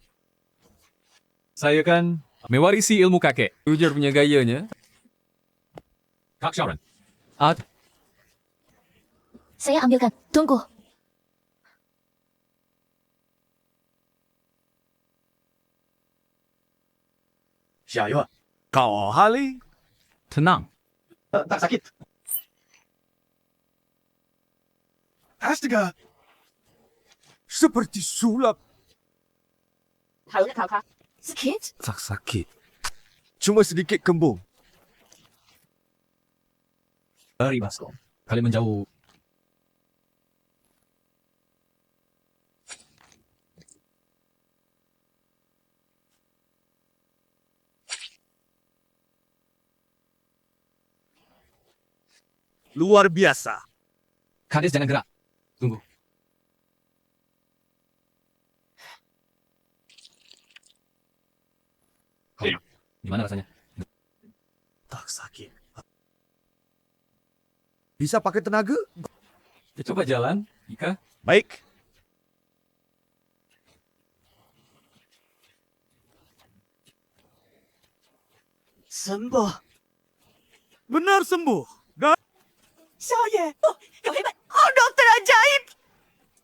saya kan mewarisi ilmu kakek. Jujur punya gayanya. Kak Sharon. Saya ambilkan. Tunggu. Xiaoye, kau hali? Tenang. Tak sakit. Astaga. Seperti sulap. Sakit? Tak sakit. Cuma sedikit kembung. Mari Baskom. Kalian menjauh. Luar biasa. Kades jangan gerak. Tunggu. Gimana rasanya? Tak sakit. Bisa pakai tenaga? Ya, coba jalan, Ika. Baik. Sembuh. Benar sembuh. Dan... Xiaoye. Oh, kau hebat. Oh, dokter ajaib.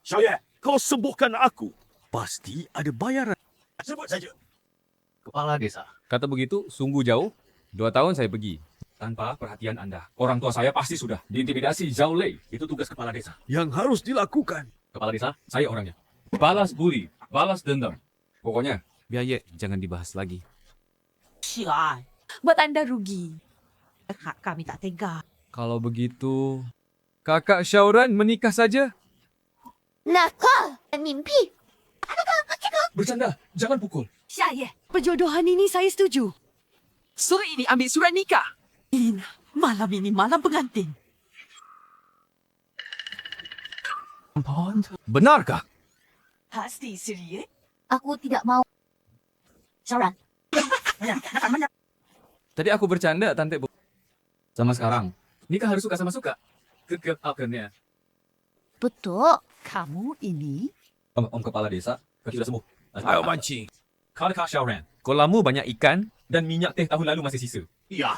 Xiaoye, kau sembuhkan aku. Pasti ada bayaran. Sebut saja. Kepala desa. Kata begitu, sungguh jauh. 2 tahun saya pergi. Tanpa perhatian Anda. Orang tua saya pasti sudah diintimidasi Zhao Lei. Itu tugas kepala desa. Yang harus dilakukan. Kepala desa, saya orangnya. Balas budi, balas dendam. Pokoknya, biaya jangan dibahas lagi. Sial. Buat anda rugi. Kami tak tega. Kalau begitu, kakak Xiaoran menikah saja. Nakal dan mimpi. Bercanda, jangan pukul. Xiaoye. Perjodohan ini saya setuju. Sore ini ambil surat nikah. Malam ini malam pengantin. Benarkah? Pasti serius. Aku tidak mau. Shaoran. Tadi aku bercanda, Tante Bu. Sama sekarang, nikah harus suka sama suka. Kekep akannya. Betul. Kamu ini Om kepala desa, kaki sudah sembuh. Ayo mancing. Kakak Xiaoran, kolammu banyak ikan dan minyak teh tahun lalu masih sisa. Iya.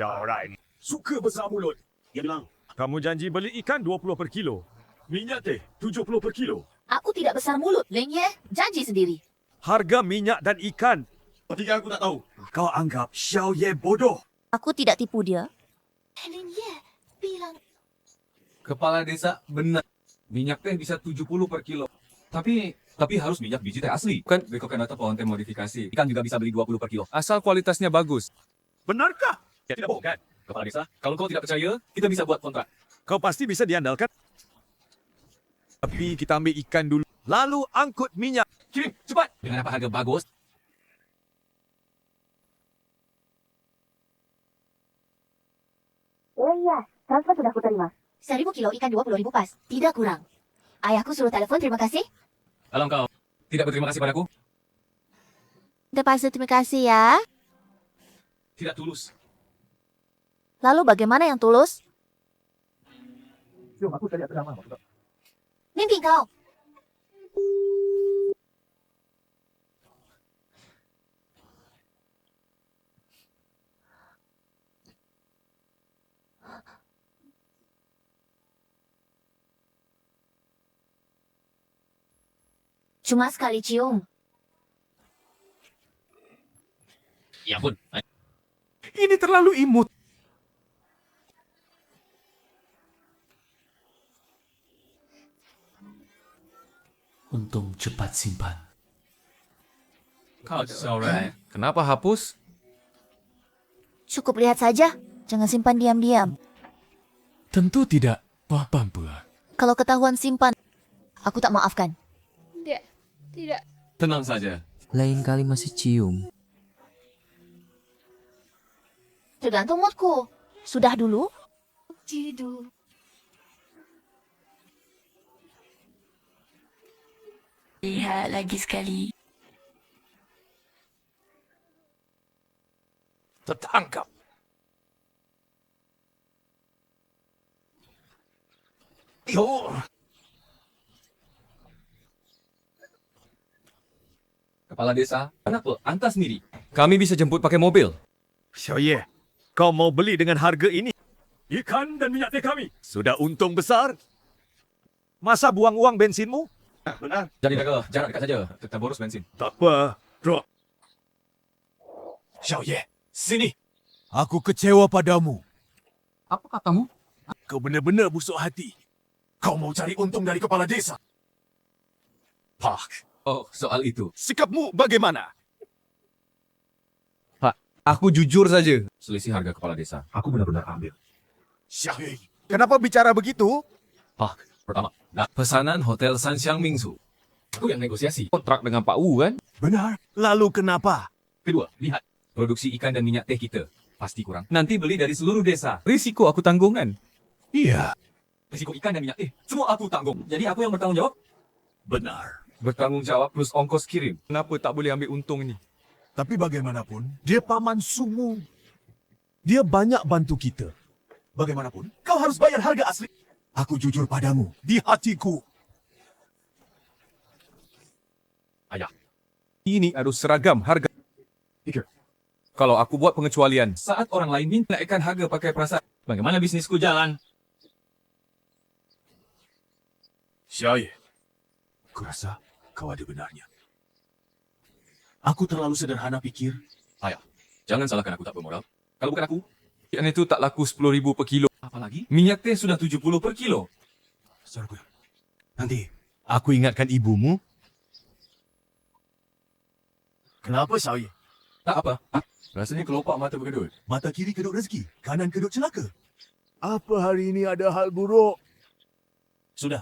Xiaoran. Suka besar mulut. Dia bilang, kamu janji beli ikan 20 per kilo. Minyak teh 70 per kilo. Aku tidak besar mulut, Leng Ye. Janji sendiri. Harga minyak dan ikan. Ketika aku tak tahu. Kau anggap Xiao Ye bodoh. Aku tidak tipu dia. Leng Ye bilang Kepala desa benar. Minyak teh bisa 70 per kilo. Tapi harus minyak biji teh asli. Bukan recoconut atau pohon teh modifikasi. Ikan juga bisa beli 20 per kilo. Asal kualitasnya bagus. Benarkah? Ya tidak bohong kan? Kepala desa, kalau kau tidak percaya, kita bisa buat kontrak. Kau pasti bisa diandalkan. Tapi kita ambil ikan dulu. Lalu angkut minyak. Kirim, cepat! Dengan apa harga bagus? Oh iya, transfer sudah aku terima. 1.000 kilo ikan 20.000 pas. Tidak kurang. Ayahku suruh telepon terima kasih. Kalau kau tidak berterima kasih padaku, Terpaksa terima kasih ya. tidak tulus. Lalu bagaimana yang tulus? Mimpi kau. Cuma sekali cium. Ya ampun. Ini terlalu imut. Untung cepat simpan. Kenapa hapus? Cukup lihat saja. Jangan simpan diam-diam. Tentu tidak. Wah, Pampa. Kalau ketahuan simpan, aku tak maafkan. tidak. Tenang saja. Lain kali masih cium. Tergantung moodku. Sudah dulu? Tidur. Lihat lagi sekali. Tertangkap. Yo. Kepala desa, kenapa? Antar sendiri. Kami bisa jemput pakai mobil. Xiao Ye, kau mau beli dengan harga ini? Ikan dan minyak teh kami. Sudah untung besar. Masa buang uang bensinmu? Benar. Jadi jaga, jarak dekat saja. Tetap boros bensin. Tak apa, Bro. Xiao Ye, sini. Aku kecewa padamu. Apa katamu? Kau benar-benar busuk hati. Kau mau cari untung dari kepala desa. Pak, Oh, soal itu. sikapmu bagaimana? Pak, aku jujur saja. Selisih harga kepala desa. Aku benar-benar ambil. Xiao Ye, kenapa bicara begitu? Pak, pertama, pesanan Hotel Sanxiang Mingsu. Aku yang negosiasi. Kontrak dengan Pak Wu kan? Benar. Lalu kenapa? Kedua, lihat. Produksi ikan dan minyak teh kita. Pasti kurang. Nanti beli dari seluruh desa. Risiko aku tanggung kan? Iya. Risiko ikan dan minyak teh. Semua aku tanggung. Jadi aku yang bertanggung jawab? Benar. Bertanggung jawab plus ongkos kirim. Kenapa tak boleh ambil untung ini? Tapi bagaimanapun, dia paman sumu. Dia banyak bantu kita. Bagaimanapun, kau harus bayar harga asli. Aku jujur padamu, di hatiku. Ayah, ini harus seragam harga. Pikir. Kalau aku buat pengecualian, saat orang lain minta naikkan harga pakai perasaan, bagaimana bisnisku jalan? Xiao Ye, kurasa kau ada benarnya. Aku terlalu sederhana pikir. Ayah, jangan salahkan aku tak bermoral. Kalau bukan aku, ikan itu tak laku 10.000 per kilo. Apalagi, minyak teh sudah 70 per kilo. Saudaraku, nanti aku ingatkan ibumu. Kenapa Xiao Ye? Tak apa. Rasanya kelopak mata berkedut. Mata kiri kedut rezeki, kanan kedut celaka. Apa hari ini ada hal buruk? Sudah.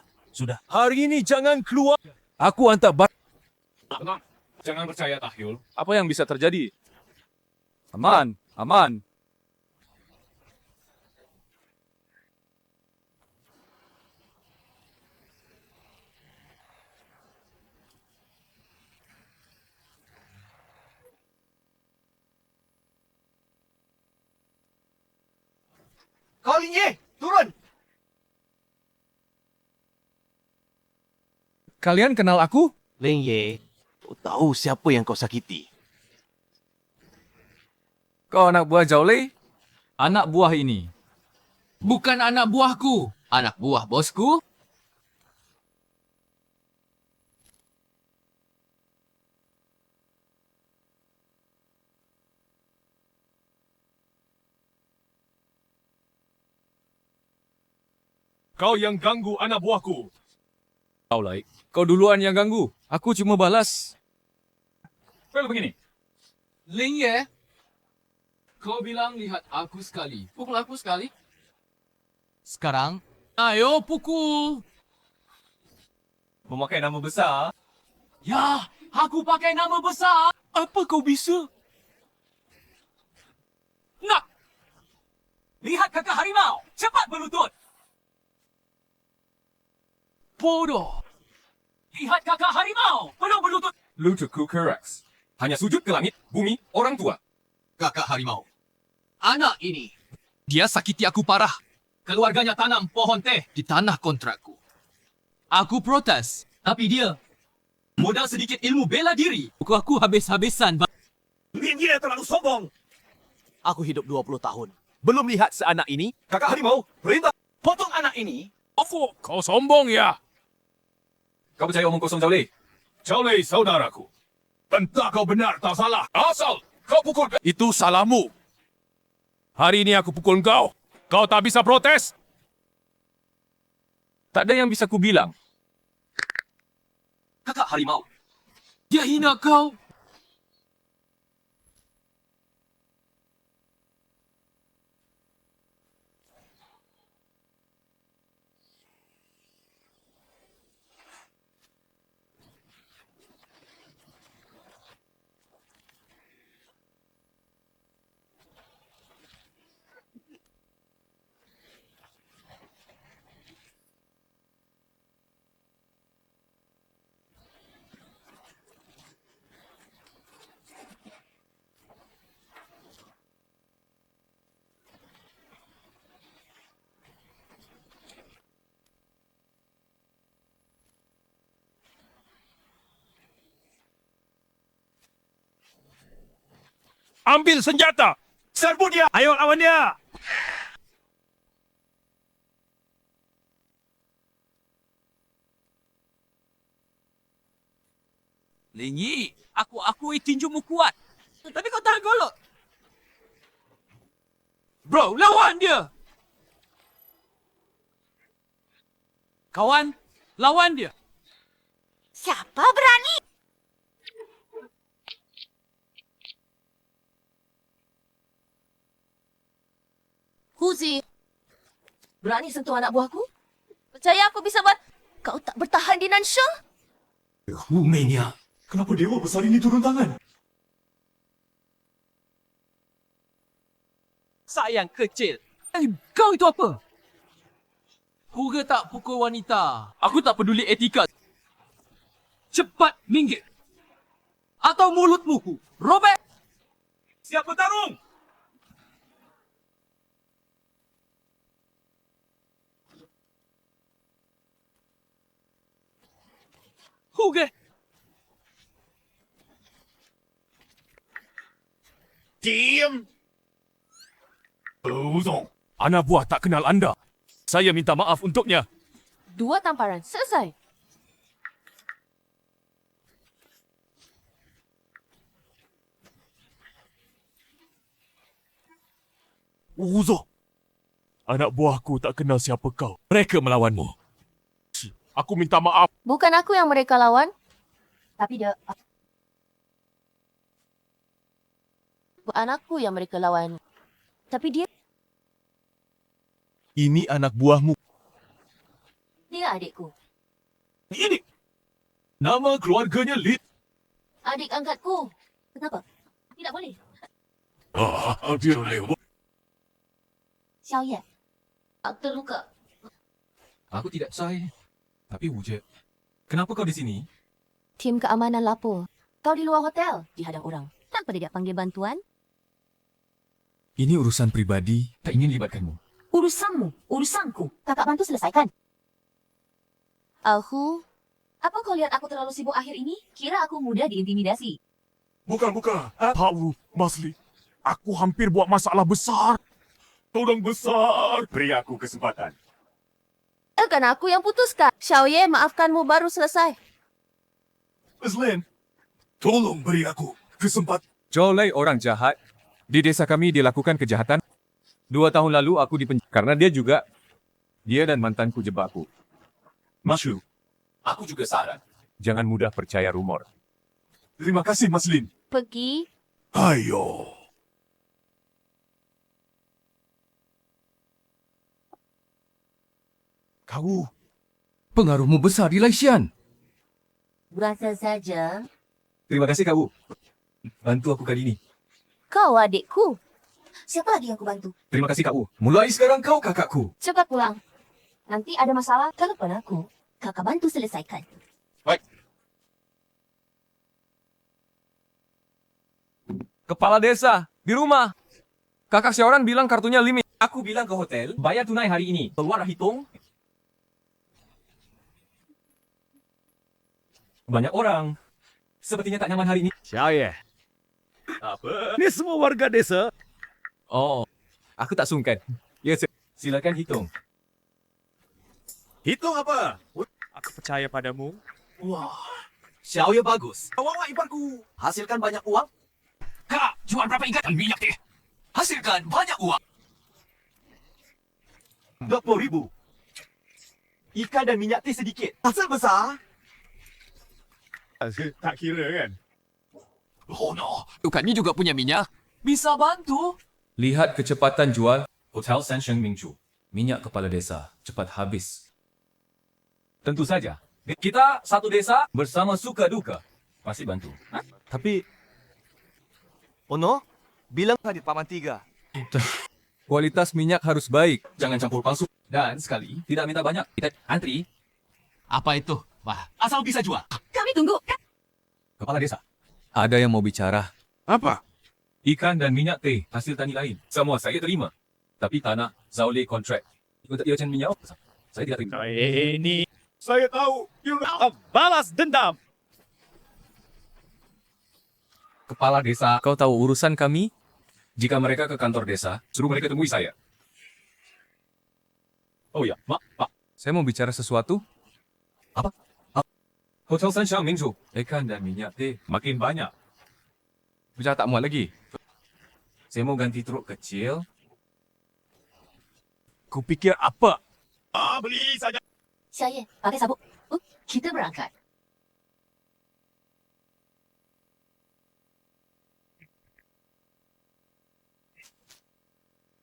Hari ini jangan keluar. Aku hantar Jangan percaya Tahyul. Apa yang bisa terjadi? Aman. Kau Linye, turun. Kalian kenal aku? Leng Ye, kau tahu siapa yang kau sakiti? Kau anak buah Jaolei? Anak buah ini. Bukan anak buahku. Anak buah bosku. Kau yang ganggu anak buahku. Kau Lai, kau duluan yang ganggu. Aku cuma balas. Well, begini. Ling Ye, kau bilang lihat aku sekali. Pukul aku sekali. Sekarang, ayo pukul. Memakai nama besar. Ya, aku pakai nama besar. Apa kau bisa? Nak! Lihat kakak harimau. Cepat berlutut. Bodoh. Lihat kakak harimau. Penuh berlutut. Lututku keraks. Hanya sujud ke langit, bumi, orang tua. Kakak harimau. Anak ini. Dia sakiti aku parah. Keluarganya tanam pohon teh di tanah kontrakku. Aku protes. Tapi dia modal sedikit ilmu bela diri. Buku aku habis-habisan. Lin Ye terlalu sombong. Aku hidup 20 tahun. Belum lihat seanak ini. Kakak harimau, perintah. Potong anak ini. Ofo, kau sombong ya? Kau percaya omong kosong, Zhao Lei? Zhao Lei, saudaraku. Entah kau benar tak salah. Asal kau pukul. Itu salahmu. Hari ini aku pukul kau. Kau tak bisa protes. Tak ada yang bisa ku bilang. Kakak harimau. Dia hina kau. Ambil senjata. Serbu dia. Ayo lawan dia. Ling Yi, aku akui tinjumu kuat. Tapi kau tahan golok. Bro, lawan dia. Kawan, lawan dia. Siapa berani? Huzi, berani sentuh anak buahku? Percaya aku bisa buat kau tak bertahan di Nansha? Mania. Kenapa dewa besar ini turun tangan? Sayang kecil. Kau itu apa? Kuga tak pukul wanita. Aku tak peduli etika. Cepat minggir. Atau mulutmu ku robek. Siap bertarung. Kuga. Diam. Zong, anak buah tak kenal anda. Saya minta maaf untuknya. 2 tamparan, selesai. Uzo. Anak buahku tak kenal siapa kau. Mereka melawanmu. Aku minta maaf. Bukan aku yang mereka lawan. Tapi dia... Anakku yang mereka lawan. Tapi dia... Ini anak buahmu. Dia adikku. Ini. Nama keluarganya Lin. Adik angkatku. Kenapa? Tidak boleh. Dia lewat. Xiao Ye. Aku terluka. Aku tidak say. Tapi wujud. Kenapa kau di sini? Tim keamanan lapor. Kau di luar hotel. Dihadang orang. Tanpa dia panggil bantuan. Ini urusan pribadi. Tak ingin libatkanmu. Urusanmu. Urusanku. Kakak bantu selesaikan. Aku... Apa kau lihat aku terlalu sibuk akhir ini? Kira aku mudah diintimidasi. Bukan. Tahu, Masli. Aku hampir buat masalah besar. Tolong besar. Beri aku kesempatan. Kan aku yang putuskan. Xiao Ye, maafkanmu baru selesai. Miss Lin, tolong beri aku kesempatan. Zhao Lei orang jahat. Di desa kami dia lakukan kejahatan. 2 tahun lalu aku dipenjara karena dia juga Dia dan mantanku jebakku. Masyu, Aku juga saran. Jangan mudah percaya rumor. terima kasih Mas Lin. Pergi. Ayo. Kau, pengaruhmu besar di Laisian. Rasa saja. Terima kasih Kak Wu. Bantu aku kali ini. Kau adikku. Siapa lagi yang aku bantu? Terima kasih Kak Wu. Mulai sekarang kau kakakku. Cepat pulang. Nanti ada masalah, telepon aku. Kakak bantu selesaikan. Kepala desa, di rumah. Kakak seorang bilang kartunya limit. Aku bilang ke hotel, bayar tunai hari ini. Keluar hitung. Banyak orang. Sepertinya tak nyaman hari ini. Saya. Apa? Ini semua warga desa. Oh, aku tak sungkan. Ya, silakan hitung. Hitung apa? Aku percaya padamu. Wah, Xiao Ye bagus. Awak iparku. Hasilkan banyak uang. Kak, jual berapa ikan minyak teh? Hasilkan banyak uang. 20,000. Ikan dan minyak teh sedikit. Hasil besar. Tak kira kan? Oh no, bukannya juga punya minyak? Bisa bantu. Lihat kecepatan jual. Hotel Sansheng Mingchu. Minyak kepala desa. Cepat habis. Tentu saja. Kita satu desa bersama suka duka. Pasti bantu. Tapi... Ono, bilang di Paman 3. Kualitas minyak harus baik. Jangan campur palsu. Dan sekali, tidak minta banyak. Kita antri. Apa itu? Wah, asal bisa jual. Kami tunggu. Kepala desa. Ada yang mau bicara. Apa? Ikan dan minyak teh, hasil tani lain. Semua saya terima. Tapi tanah, Zaole kontrak. Untuk ikan minyak, saya tidak terima. Ini. Saya tahu. You balas dendam. Kepala desa, kau tahu urusan kami? Jika mereka ke kantor desa, suruh mereka temui saya. Oh ya, Pak. Saya mau bicara sesuatu. Apa? Hotel Sansheng Mingchu. Ikan dan minyak teh makin banyak. Bicara tak muat lagi. Saya mau ganti truk kecil. Kupikir apa? Beli saja. Saya pakai sabuk. Kita berangkat.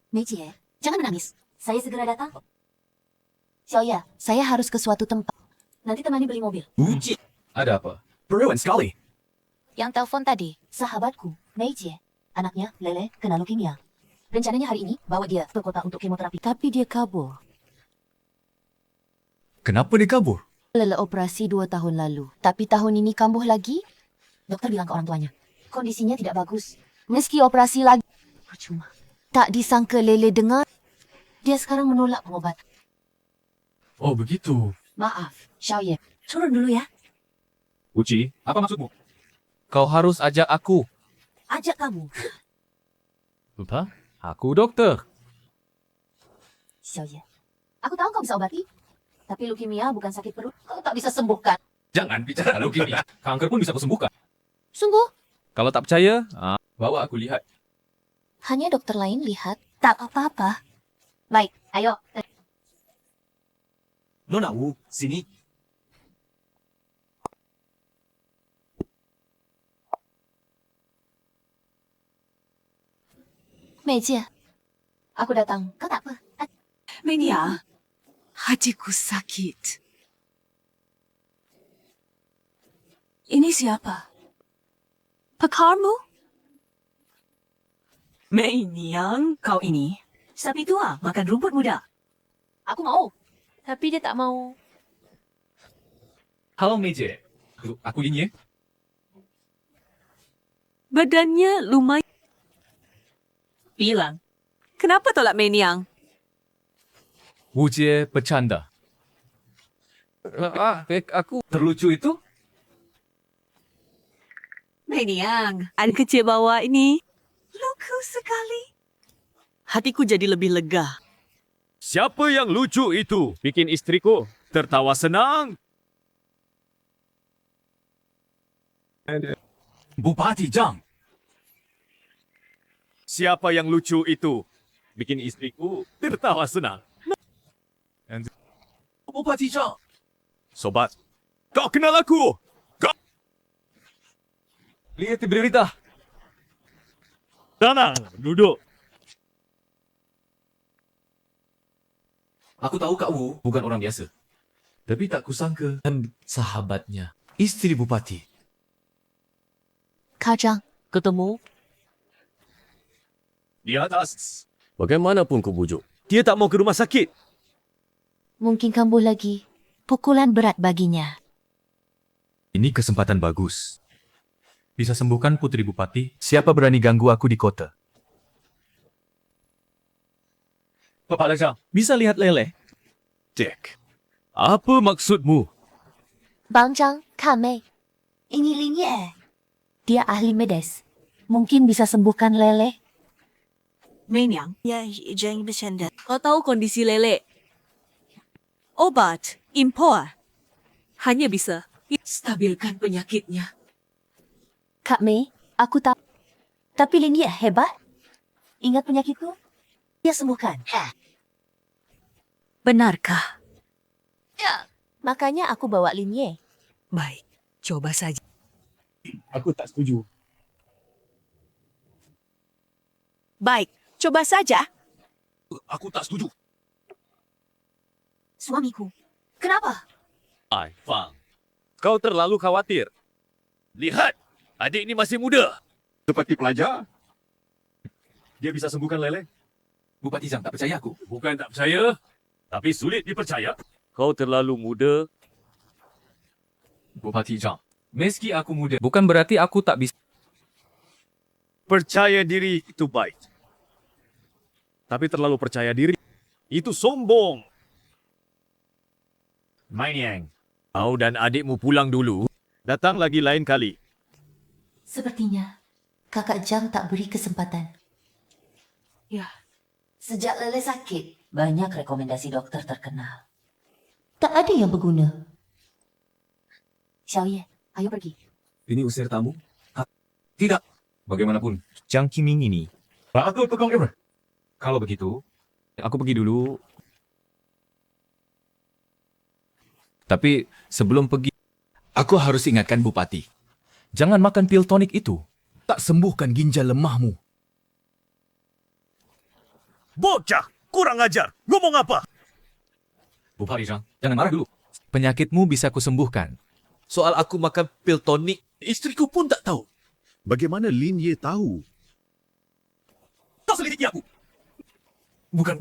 Meiji, jangan menangis. Saya segera datang. Xiaoya, saya harus ke suatu tempat. Nanti temani beli mobil. Uji. Ada apa? Beruan sekali. Yang telepon tadi. Sahabatku, Meiji. Anaknya, Lele, kena leukemia. Rencananya hari ini bawa dia ke kota untuk kemoterapi. Tapi dia kabur. Kenapa dia kabur? Lele operasi 2 tahun lalu. Tapi tahun ini kambuh lagi. Dokter bilang ke orang tuanya. Kondisinya tidak bagus. Meski operasi lagi. Percuma. Tak disangka Lele dengar. Dia sekarang menolak pengobatan. Oh, begitu. Maaf, Xiaoye. Turun dulu ya. Uci, apa maksudmu? Kau harus ajak aku. Ajak kamu. Apa? Aku dokter. Xiaoye. Aku tahu kau bisa obati. Tapi leukemia bukan sakit perut. Kau tak bisa sembuhkan. Jangan bicara leukemia. Kanker pun bisa kusembuhkan. Sungguh? Kalau tak percaya, bawa aku lihat. Hanya dokter lain lihat. Tak apa-apa. Baik, ayo. Nona Wu, sini. Meiji, aku datang. Kau tak apa? Menia, hatiku sakit. Ini siapa? Pekarmu? Meniang, kau ini sapi tua makan rumput muda. Aku mau. Tapi dia tak mau. Halo Meiji. Aku Linye. Badannya lumayan. Bilang, kenapa tolak Meniang? Wujie bercanda. Aku terlucu itu? Meniang, anak kecil bawah ini lucu sekali. Hatiku jadi lebih lega. Siapa yang lucu itu? Bikin istriku tertawa senang. Bupati Zhang. Siapa yang lucu itu? Bikin istriku tertawa senang. Bupati Zhang. Sobat, kau kenal aku? Lihat berita. Tenang, duduk. Aku tahu Kak Wu bukan orang biasa. Tapi tak kusangka sahabatnya, isteri Bupati. Kak Zhang, ketemu? Di atas. Bagaimanapun ku bujuk. Dia tak mau ke rumah sakit. Mungkin kambuh lagi. Pukulan berat baginya. Ini kesempatan bagus. Bisa sembuhkan Putri Bupati. Siapa berani ganggu aku di kota? Bapak Lajang, bisa lihat lele? Dick, apa maksudmu? Bang Zhang, Kak Mei. Ini Lin Ye. Dia ahli medis. Mungkin bisa sembuhkan lele. Menyang, ya jangan bercanda. Kau tahu kondisi lele? Obat impor hanya bisa stabilkan penyakitnya. Kak Mei, aku tahu. Tapi Lin Ye hebat. Ingat penyakitku? Dia sembuhkan. Benarkah? Ya. Makanya aku bawa Lin Ye. Baik, coba saja. Aku tak setuju. Baik, coba saja. Aku tak setuju. Suamiku. Kenapa? Ai, Fang. Kau terlalu khawatir. Lihat, adik ini masih muda. Seperti pelajar. Dia bisa sembuhkan lele? Bupati Zhang tak percaya aku. Bukan tak percaya, tapi sulit dipercaya. Kau terlalu muda. Bupati Zhang, meski aku muda, Bukan berarti aku tak bisa. Percaya diri itu baik. Tapi terlalu percaya diri, itu sombong. Mainiang, kau dan adikmu pulang dulu. Datang lagi lain kali. Sepertinya kakak Zhang tak beri kesempatan. Ya. Sejak lele sakit, banyak rekomendasi dokter terkenal. Tak ada yang berguna. Xiaoye, ayo pergi. ini usir tamu? Tidak. Bagaimanapun, Jiang Qiming ini. aku pegang Emer. Kalau begitu, aku pergi dulu. Tapi sebelum pergi, aku harus ingatkan Bupati. Jangan makan pil tonik itu. Tak sembuhkan ginjal lemahmu. Bocah, kurang ajar. Ngomong apa? Bupati Zhang, jangan marah dulu. Penyakitmu bisa kusembuhkan. Soal aku makan pil tonik, istriku pun tak tahu. Bagaimana Lin Ye tahu? Kau selidiki aku. Bukan.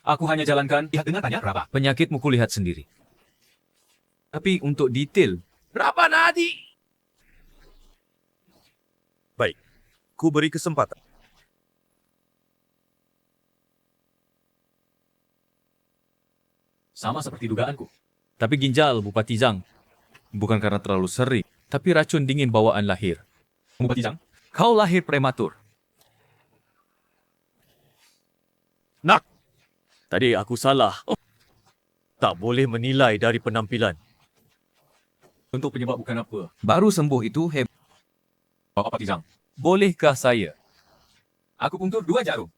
Aku hanya jalankan, lihat dengar tanya berapa. Penyakitmu kulihat sendiri. Tapi untuk detail, Berapa nadi? Baik, ku beri kesempatan. sama seperti dugaanku. Tapi ginjal Bupati Zhang, bukan karena terlalu sering, tapi racun dingin bawaan lahir. Bupati Zhang, kau lahir prematur. Nak, tadi aku salah. Tak boleh menilai dari penampilan. Untuk penyebab bukan apa. Baru sembuh itu hebat. Bupati Zhang, bolehkah saya? Aku puntur 2 jarum.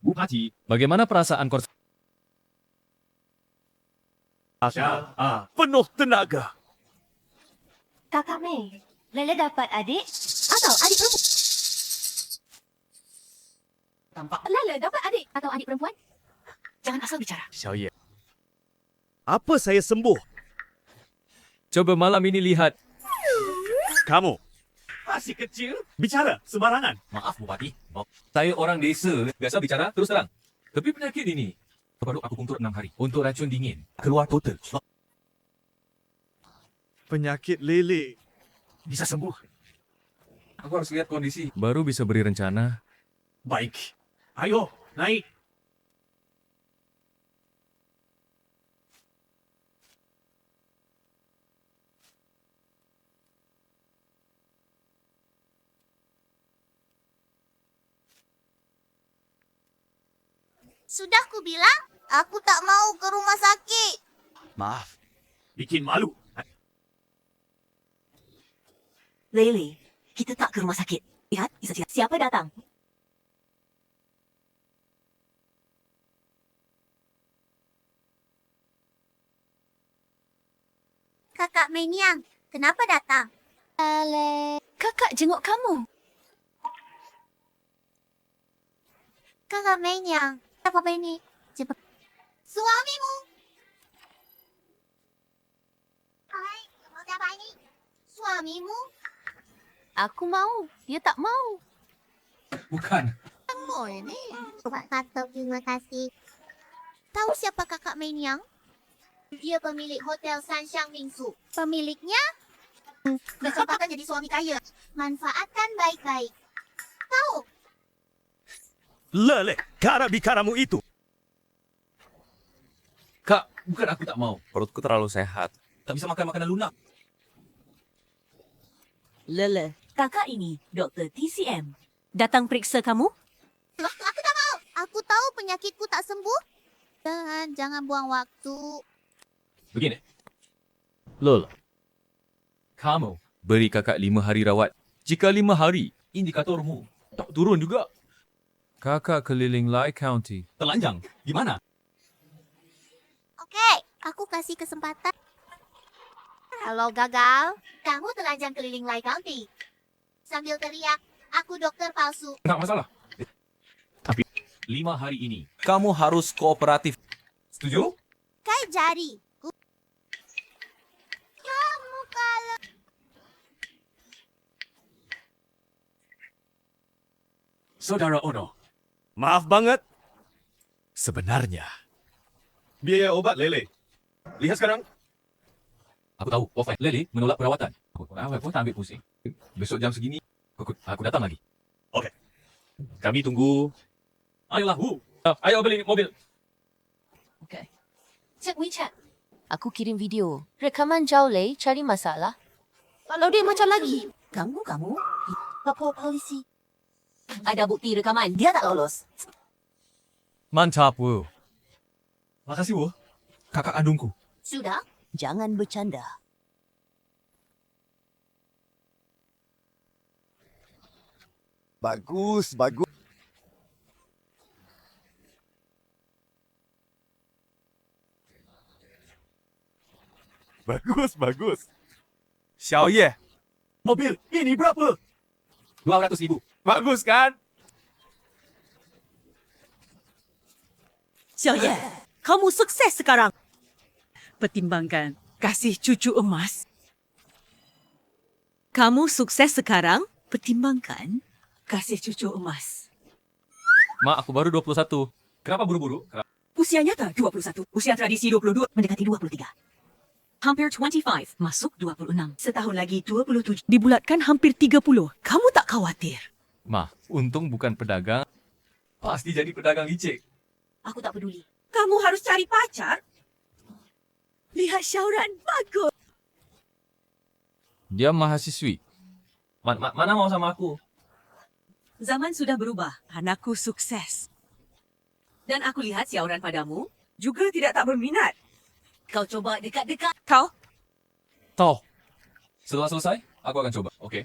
Bupati, bagaimana perasaan kor... Penuh tenaga. Kakak Mei, Lele dapat adik atau adik perempuan? Tampak Lele dapat adik atau adik perempuan? Jangan asal bicara. Xiaoye. Apa saya sembuh? Coba malam ini lihat. Kamu. Masih kecil, bicara sembarangan. Maaf Bupati, saya orang desa, biasa bicara terus terang. Tapi penyakit ini, baru aku puntur 6 hari. Untuk racun dingin, keluar total. Penyakit lele. Bisa sembuh. Aku harus lihat kondisi. Baru bisa beri rencana. Baik. Ayo, naik. Sudah ku bilang, aku tak mau ke rumah sakit. Maaf. Bikin malu. Lele, kita tak ke rumah sakit. Lihat, siapa datang? Kakak Meniang, kenapa datang? Kakak jenguk kamu. Kakak Meniang, apa ini? Cepat. Suamimu. Hai, mau siapa ini? Suamimu? Aku mau. Dia tak mau. Bukan. Kamu ini. Pak kata terima kasih. Tahu siapa kakak Meniang? Dia pemilik Hotel Sanshang Mingsu. Pemiliknya? Kesempatan jadi suami kaya. Manfaatkan baik-baik. Tahu? Lele, cara bicaramu itu. Kak, bukan aku tak mau. Perutku terlalu sehat. Tak bisa makan makanan lunak. Lele, kakak ini Dr. TCM. Datang periksa kamu? Aku tak mau. Aku tahu penyakitku tak sembuh. Jangan buang waktu. Begini. Lol, Kamu, beri kakak 5 hari rawat. Jika 5 hari, indikatormu tak turun juga. Kakak keliling Lai County. telanjang. Gimana? Okey, aku kasih kesempatan. Kalau gagal, kamu telanjang keliling Lai County. Sambil teriak, aku dokter palsu. Tak masalah. Tapi 5 hari ini. Kamu harus kooperatif. Setuju? Kai jari. Kamu kalau... Saudara Ono. Maaf banget. Sebenarnya. Biaya obat Lele. Lihat sekarang. Aku tahu, Wafai. Lele menolak perawatan. Aku tak ambil pusing. Besok jam segini, aku datang lagi. Okey. Kami tunggu. Ayolah, Wu. Ayo beli mobil. Cek WeChat. Aku kirim video. Rekaman Zhao Lei cari masalah. Kalau dia macam lagi. Kamu? Lapor polisi. Ada bukti rekaman. Dia tak lolos. Mantap, Wu. Makasih, Wu. Kakak kandungku. Sudah? Jangan bercanda. Bagus, bagus. Bagus. Xiao Ye, Mobil ini berapa? 200,000. bagus kan? Xiaoye, kamu sukses sekarang. Pertimbangkan kasih cucu emas. Kamu sukses sekarang, pertimbangkan kasih cucu emas. Mak, aku baru 21. Kenapa buru-buru? Usianya tak 21, usia tradisi 22, mendekati 23. Hampir 25, masuk 26. Setahun lagi 27. Dibulatkan hampir 30. Kamu tak khawatir? Ma, untung bukan pedagang. Pasti jadi pedagang licik. Aku tak peduli. Kamu harus cari pacar? Lihat Syauran, bagus. Dia mahasiswi. Mana mau sama aku? Zaman sudah berubah. Anakku sukses. Dan aku lihat Syauran padamu juga tidak tak berminat. Kau coba dekat-dekat. Kau? Toh, Setelah selesai, aku akan coba. Okey.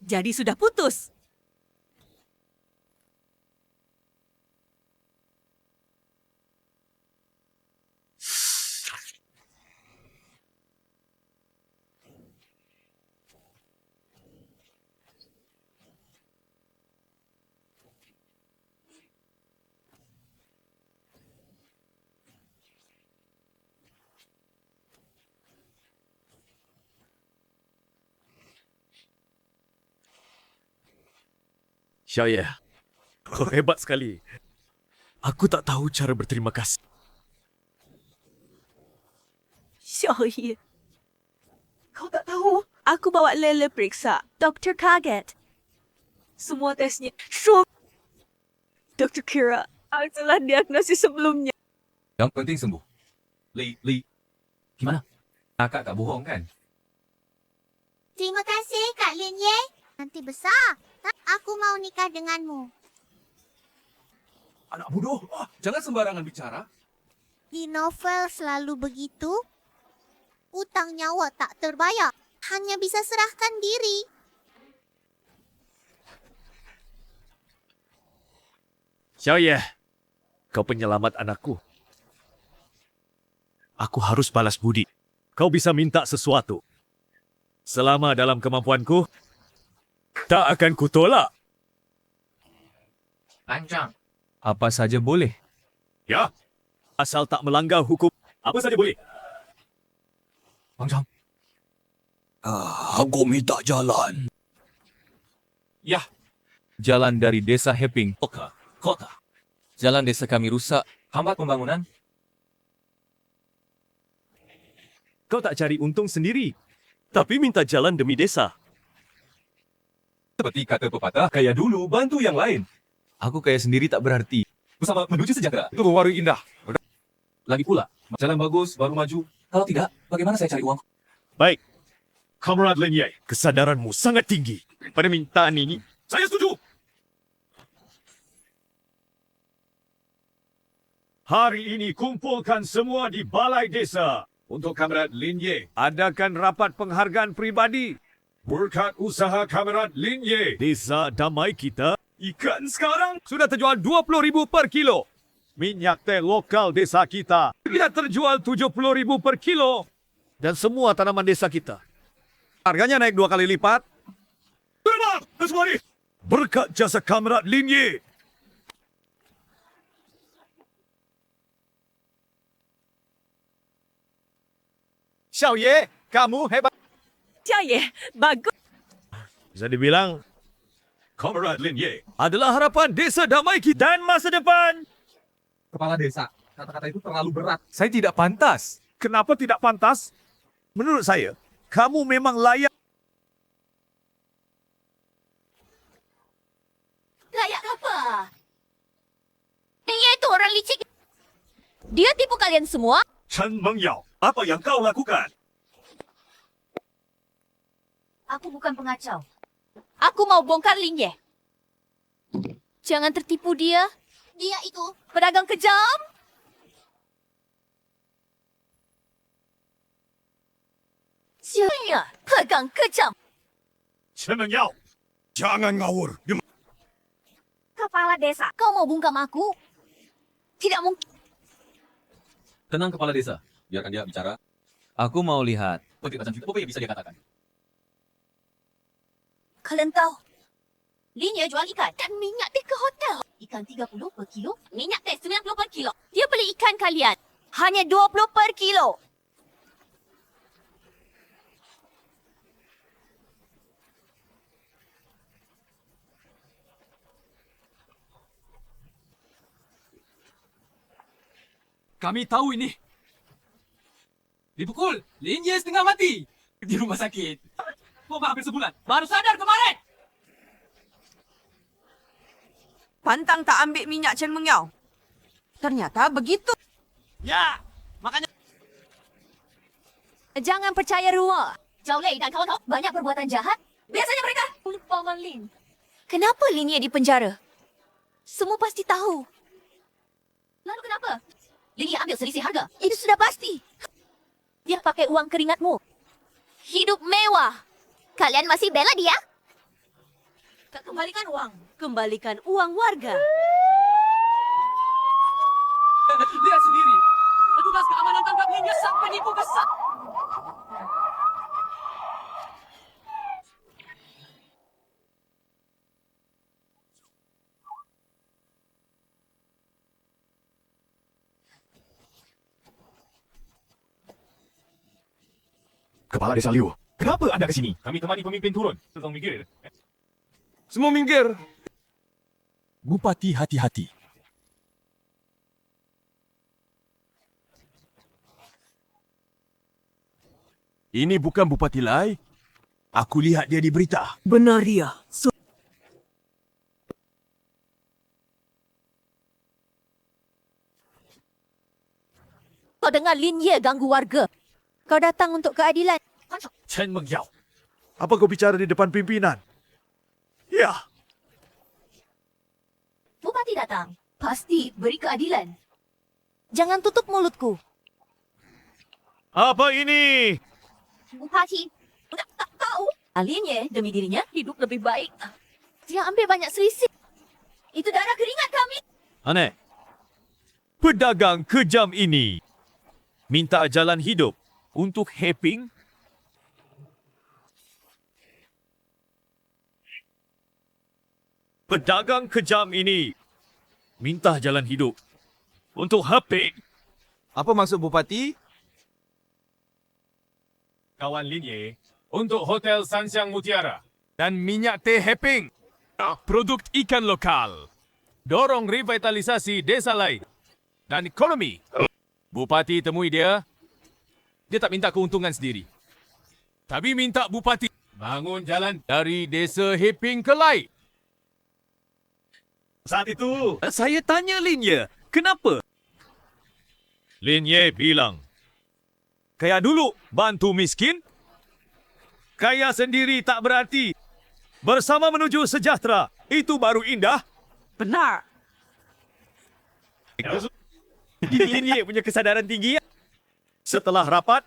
Jadi sudah putus. Xiao Ye, kau hebat sekali. Aku tak tahu cara berterima kasih. Syauye. Kau tak tahu? Aku bawa Lele periksa. Doktor kaget. Semua tesnya. Doktor kira aku telah diagnosis sebelumnya. Yang penting sembuh. Li. Gimana? Kakak tak bohong kan? Terima kasih, Kak Lin Ye. Nanti besar. Aku mau nikah denganmu. Anak bodoh, jangan sembarangan bicara. Di novel selalu begitu. Utang nyawa tak terbayar. Hanya bisa serahkan diri. Xiaoye, kau penyelamat anakku. Aku harus balas budi. Kau bisa minta sesuatu. Selama dalam kemampuanku, tak akan kutolak. Lancang. Apa saja boleh. Ya, asal tak melanggar hukum. Apa saja boleh. Lancang. Aku minta jalan. Ya. Jalan dari desa Heping. Kota. Jalan desa kami rusak. Hambat pembangunan. Kau tak cari untung sendiri, tapi minta jalan demi desa. Seperti kata pepatah, kaya dulu, bantu yang lain. Aku kaya sendiri tak berarti. Bersama menuju sejahtera. Itu baru indah. Lagi pula, jalan bagus, baru maju. Kalau tidak, bagaimana saya cari uang? Baik. Kamerad Lin Ye, kesadaranmu sangat tinggi. Permintaan ini, saya setuju. Hari ini kumpulkan semua di balai desa. Untuk Kamerad Lin Ye, adakan rapat penghargaan pribadi. Berkat usaha Kamerad Lin Ye, desa damai kita, ikan sekarang sudah terjual 20,000 per kilo. Minyak teh lokal desa kita tidak terjual 70,000 per kilo. Dan semua tanaman desa kita, harganya naik 2 kali lipat. Terima kasih. Berkat jasa Kamerad Lin Ye. Xiaoye, kamu hebat. Xiaoye, bagus. Bisa dibilang, Kamerad Lin Ye adalah harapan desa damai kita dan masa depan. Kepala desa, kata-kata itu terlalu berat. Saya tidak pantas. Kenapa tidak pantas? Menurut saya, kamu memang layak. Layak apa? Dia itu orang licik. Dia tipu kalian semua. Chen Mengyao, apa yang kau lakukan? Aku bukan pengacau. Aku mau bongkar Lin Ye. Jangan tertipu dia. Dia itu pedagang kejam. Siapa pedagang kejam? Chen Mengyao, jangan ngawur. Kepala desa, kau mau bungkam aku? Tidak mungkin. Tenang kepala desa, biarkan dia bicara. Aku mau lihat. Petik macam apa yang bisa dia katakan? Kalian tahu, Lin Ye jual ikan dan minyak teh ke hotel. Ikan 30 per kilo, minyak teh 90 per kilo. Dia beli ikan kalian hanya 20 per kilo. Kami tahu ini. Dipukul, Lin Ye setengah mati. Di rumah sakit. Koma hampir sebulan. Baru sadar kemarin. Pantang tak ambil minyak Chen Mengyao. Ternyata begitu. Ya, makanya. Jangan percaya rumah. Zhao Lei dan kawan-kawan banyak perbuatan jahat. Biasanya mereka Paman Lin. Kenapa Lin Ye di penjara? Semua pasti tahu. Lalu kenapa? Lin Ye ambil selisih harga. Itu sudah pasti. Dia pakai uang keringatmu. Hidup mewah. Kalian masih bela dia? Tak kembalikan uang. Kembalikan uang warga. Lihat sendiri. Petugas keamanan tangkap Lin Ye sang penipu besar. Kepala Desa Liu, kenapa anda ke sini? Kami temani pemimpin turun. Tolong minggir. Semua minggir. Bupati hati-hati. Ini bukan Bupati Lai. Aku lihat dia di berita. Benar ya. Kau dengar Lin Ye ganggu warga. Kau datang untuk keadilan. Chen Mengyao, apa kau bicara di depan pimpinan? Ya. Bupati datang. Pasti beri keadilan. Jangan tutup mulutku. Apa ini? Bupati, tak tahu. Alinye demi dirinya hidup lebih baik. Dia ambil banyak selisih. Itu darah keringat kami. Aneh. Pedagang kejam ini minta jalan hidup untuk Heping. Pedagang kejam ini minta jalan hidup untuk Heping. Apa maksud Bupati? Kawan Linye, untuk Hotel Sansiang Mutiara dan minyak teh Heping. Produk ikan lokal. Dorong revitalisasi desa lain dan ekonomi. Bupati temui dia. Dia tak minta keuntungan sendiri. Tapi minta Bupati bangun jalan dari desa Heping ke Lai. Saat itu, saya tanya Lin Ye, kenapa? Lin Ye bilang, kaya dulu bantu miskin, kaya sendiri tak berarti. Bersama menuju sejahtera, itu baru indah. Benar. Lin Ye punya kesadaran tinggi. Setelah rapat,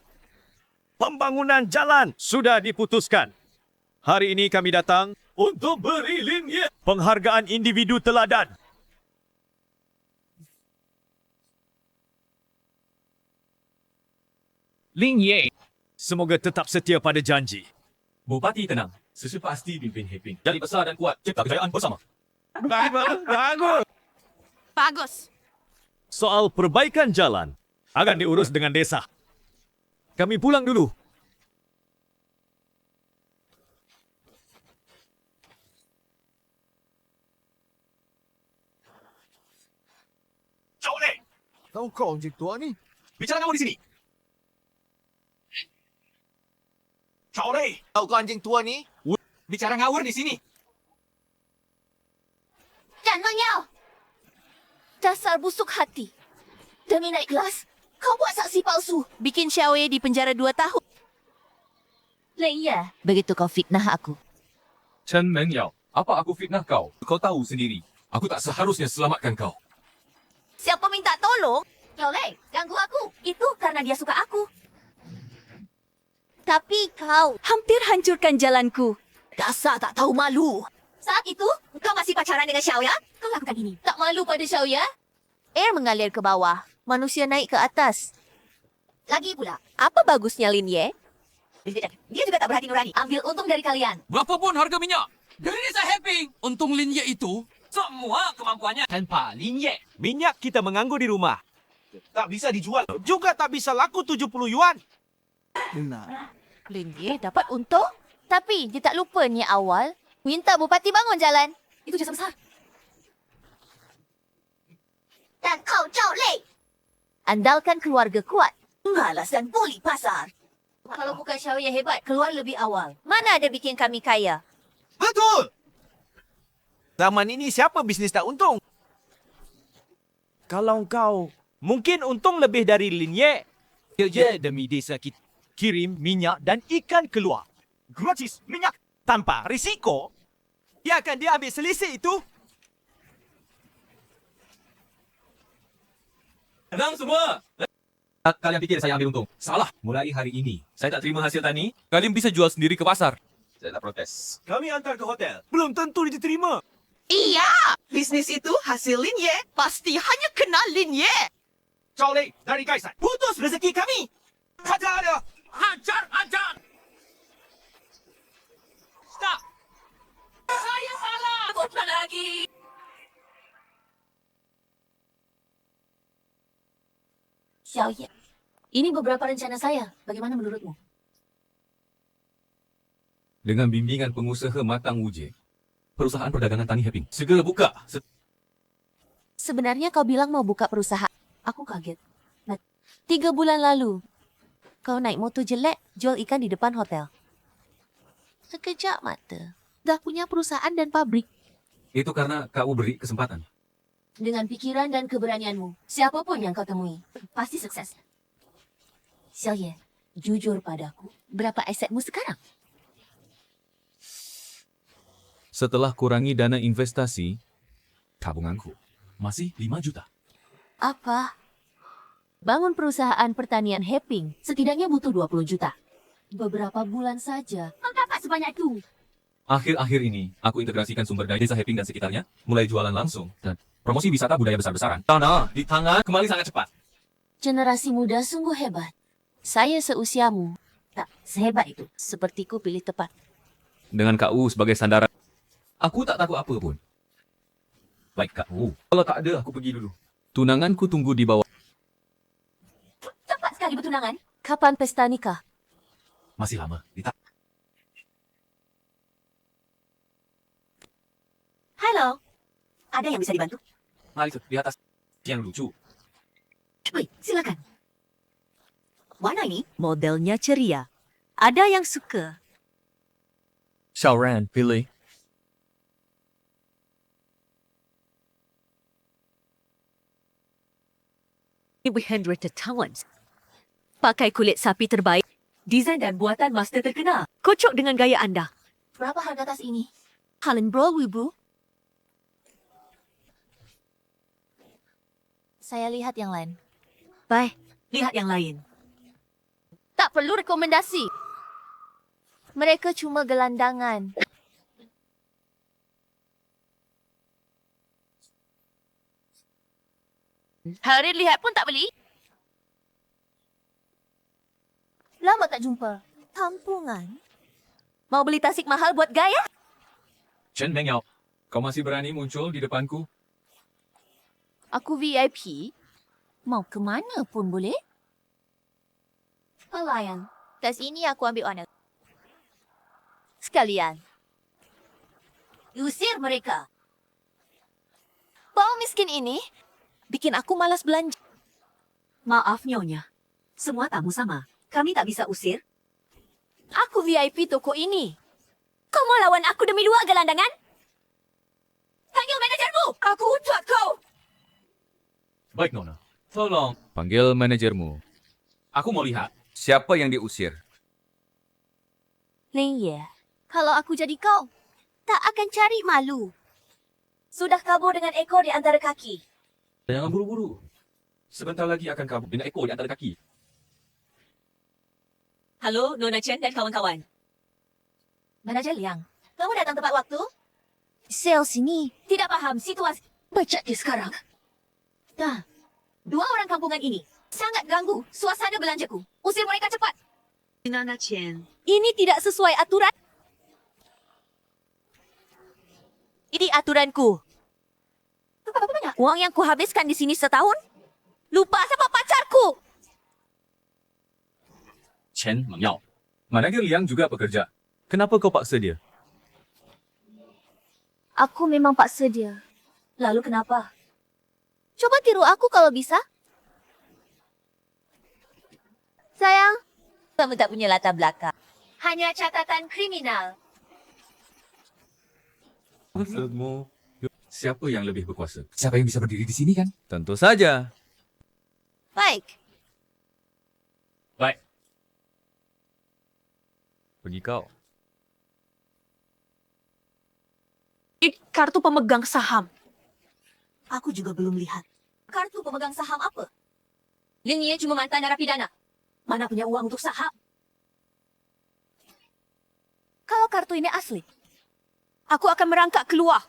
pembangunan jalan sudah diputuskan. Hari ini kami datang untuk beri Lin Ye penghargaan individu teladan. Lin Ye. Semoga tetap setia pada janji. Bupati tenang. Sesu pasti pimpin Heping. Jadi besar dan kuat. Cipta kejayaan bersama. Bagus. Bagus. Soal perbaikan jalan akan diurus dengan desa. Kami pulang dulu. Colek! Tahu kau anjing tua ni? Bicara kamu di sini. Colek! Tahu kau anjing tua ni? Bicara ngawur di sini. Dan menyau. Dasar busuk hati. Demi naik kelas, kau buat saksi palsu. Bikin Xiaoye di penjara 2 tahun. Iya. Begitu kau fitnah aku. Chen Mengyao, apa aku fitnah kau? Kau tahu sendiri. Aku tak seharusnya selamatkan kau. Siapa minta tolong? Xiaoye, ganggu aku. Itu karena dia suka aku. Tapi kau hampir hancurkan jalanku. Dasar tak tahu malu. Saat itu, kau masih pacaran dengan Xiaoya? Kau lakukan ini. Tak malu pada Xiaoya? Air mengalir ke bawah. Manusia naik ke atas. Lagi pula, apa bagusnya Lin Ye? Dia juga tak berhati nurani. Ambil untung dari kalian. Berapapun harga minyak. Dari desa Heping. Untung Lin Ye itu. Semua kemampuannya. Tanpa Lin Ye. Minyak kita menganggur di rumah. Tak bisa dijual. Juga tak bisa laku 70 yuan. Benar. Lin Ye dapat untung. Tapi dia tak lupa niat awal. Minta Bupati bangun jalan. Itu jasa besar. Dan kau Colek. Andalkan keluarga kuat. Malas dan puli pasar. Kalau bukan Xiaoye hebat, keluar lebih awal. Mana ada bikin kami kaya? Betul! Zaman ini siapa bisnes tak untung? Kalau kau mungkin untung lebih dari Lin Ye. Kerja demi desa kita. Kirim minyak dan ikan keluar. Gratis minyak tanpa risiko. Dia akan dia ambil selisih itu. Tenang semua. Kalian fikir saya ambil untung? Salah. Mulai hari ini, saya tak terima hasil tani. Kalian bisa jual sendiri ke pasar. Saya tak protes. Kami hantar ke hotel. Belum tentu diterima. Iya, bisnis itu hasil Lin Ye. Pasti hanya kenal Lin Ye. Colek dari Kaisar. Putus rezeki kami. Hajar dia. Hajar, hajar. Stop. Saya salah. Bukan lagi. Xiaoye, ini beberapa rencana saya. Bagaimana menurutmu? Dengan bimbingan pengusaha Matang Wuje, perusahaan perdagangan tani Heping segera buka. Sebenarnya kau bilang mau buka perusahaan. Aku kaget. 3 bulan lalu, kau naik motor jelek, jual ikan di depan hotel. Sekejap mata, dah punya perusahaan dan pabrik. Itu karena kau beri kesempatan. Dengan pikiran dan keberanianmu, siapapun yang kau temui, pasti sukses. Xiaoye, jujur padaku, berapa asetmu sekarang? Setelah kurangi dana investasi, tabunganku Masih 5 juta. Apa? Bangun perusahaan pertanian Heping setidaknya butuh 20 juta. Beberapa bulan saja. Kau dapat sebanyak itu. Akhir-akhir ini, aku integrasikan sumber daya desa Heping dan sekitarnya, mulai jualan langsung, dan promosi wisata budaya besar-besaran. Tanah di tangan kembali sangat cepat. Generasi muda sungguh hebat. Saya seusiamu. Tak sehebat itu. Sepertiku pilih tepat. Dengan KU sebagai sandaran, aku tak takut apa pun. Baik KU. Kalau tak ada, aku pergi dulu. Tunanganku tunggu di bawah. Cepat sekali bertunangan. Kapan pesta nikah? Masih lama. Halo. Ada yang bisa dibantu? Mari di atas. Yang lucu. Woi, silakan. Warna ini modelnya ceria. Ada yang suka. Xiaoran, pilih. Ibu Henrietta Talents. Pakai kulit sapi terbaik, desain dan buatan master terkenal. Kocok dengan gaya anda. Berapa harga tas ini? Helen Brawl, Ibu. Saya lihat yang lain. Baik, lihat yang lain. Tak perlu rekomendasi. Mereka cuma gelandangan. Hari lihat pun tak beli. Lama tak jumpa. Kampungan. Mau beli tasik mahal buat gaya? Chen Mengyao, kau masih berani muncul di depanku? Aku VIP. Mau ke mana pun boleh. Pelayan. Tas ini aku ambil warna. Sekalian. Usir mereka. Bau miskin ini bikin aku malas belanja. Maaf, Nyonya. Semua tamu sama. Kami tak bisa usir. Aku VIP toko ini. Kau mau lawan aku demi 2 gelandangan? Panggil manajermu. Aku ucap kau. Baik, Nona. Tolong. Panggil manajermu. Aku mau lihat. Siapa yang diusir? Lin Ye, kalau aku jadi kau, tak akan cari malu. Sudah kabur dengan ekor di antara kaki. Jangan buru-buru. Sebentar lagi akan kabur dengan ekor di antara kaki. Halo, Nona Chen dan kawan-kawan. Manajer Liang, kamu datang tepat waktu? Sales ini tidak paham situasi. Baca dia sekarang. Dah, 2 orang kampungan ini sangat ganggu suasana belanjaku. Usir mereka cepat. Nona Chen. Ini tidak sesuai aturan. Ini aturanku. Uang yang kuhabiskan di sini setahun. Lupa sama pacarku. Chen Mengyao. Manager Liang juga bekerja. Kenapa kau paksa dia? Aku memang paksa dia. Lalu kenapa? Coba tiru aku kalau bisa. Sayang, kamu tak punya latar belakang. Hanya catatan kriminal. Maksudmu? Siapa yang lebih berkuasa? Siapa yang bisa berdiri di sini kan? Tentu saja. Baik. Baik. Pergi kau. Kartu pemegang saham. Aku juga belum lihat. Kartu pemegang saham apa? Lin Ye cuma mantan narapidana. Mana punya uang untuk saham? Kalau kartu ini asli, Aku akan merangkak keluar.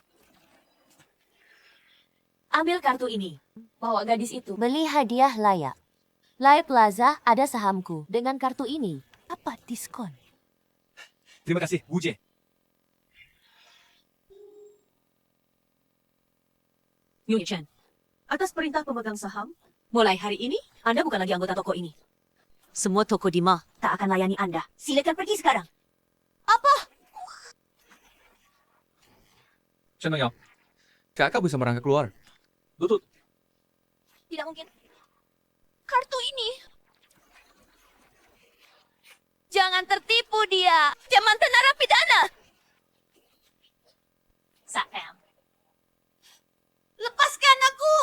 ambil kartu ini. Bawa gadis itu. Beli hadiah layak. Lai Plaza ada sahamku. Dengan kartu ini, dapat diskon. Terima kasih, Wu Jie. Nyonya Chen, atas perintah pemegang saham, mulai hari ini, Anda bukan lagi anggota toko ini. Semua toko di mall tak akan layani Anda. Silakan pergi sekarang. Apa? Chen Mengyao. Kakak bisa merangkak keluar. Lutut. Tidak mungkin. Kartu ini. Jangan tertipu dia. Dia mantan narapidana. Sam. Lepaskan aku.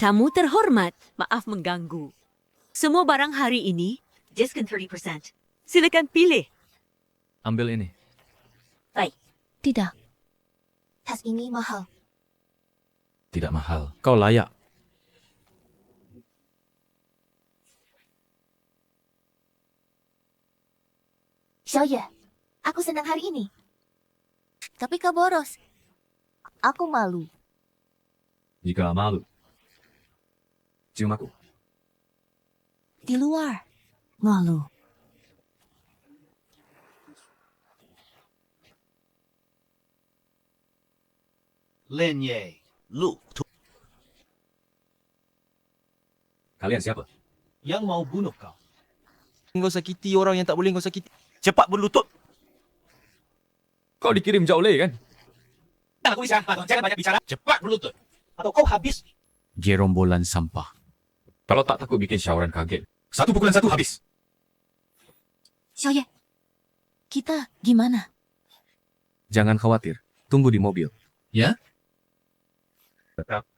Tamu terhormat, maaf mengganggu. Semua barang hari ini, diskon 30%. Silakan pilih. Ambil ini. Baik. Tidak. Tas ini mahal. Tidak mahal. Kau layak. Xiaoye, aku senang hari ini. Tapi kau boros. Aku malu. Jika malu, cium aku. Di luar. Malu. Lin Ye, Lu, Kalian siapa? yang mau bunuh kau. Kau sakiti orang yang tak boleh kau sakiti. Cepat berlutut. Kau dikirim Zhao Lei kan? Aku bisa, jangan banyak bicara. Cepat berlutut. Atau kau habis. Gerombolan sampah. Kalau tak takut bikin Xiaoran kaget. 1 pukulan 1 habis. Xiaoye, kita gimana? Jangan khawatir. Tunggu di mobil. Ya? Tetap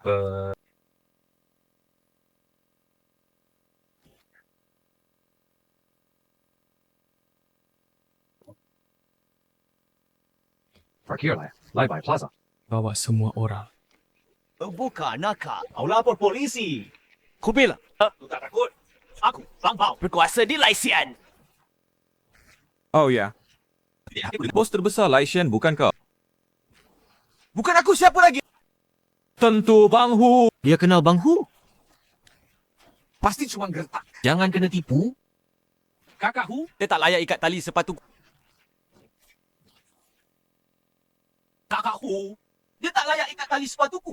parkirlah. Lai-Bai Plaza. Bawa semua orang. Bukan nakal. Kau lapor polisi. Ku bilang. Lu tak takut? Aku, Bang Pao, berkuasa di Laisian. Oh ya. Bos terbesar Laishan bukan kau. Bukan aku, siapa lagi? Tentu Bang Hu. Dia kenal Bang Hu? Pasti cuma gertak. Jangan kena tipu. Kakak Hu, dia tak layak ikat tali sepatu. Kakak Hu, dia tak layak ikat tali sepatuku.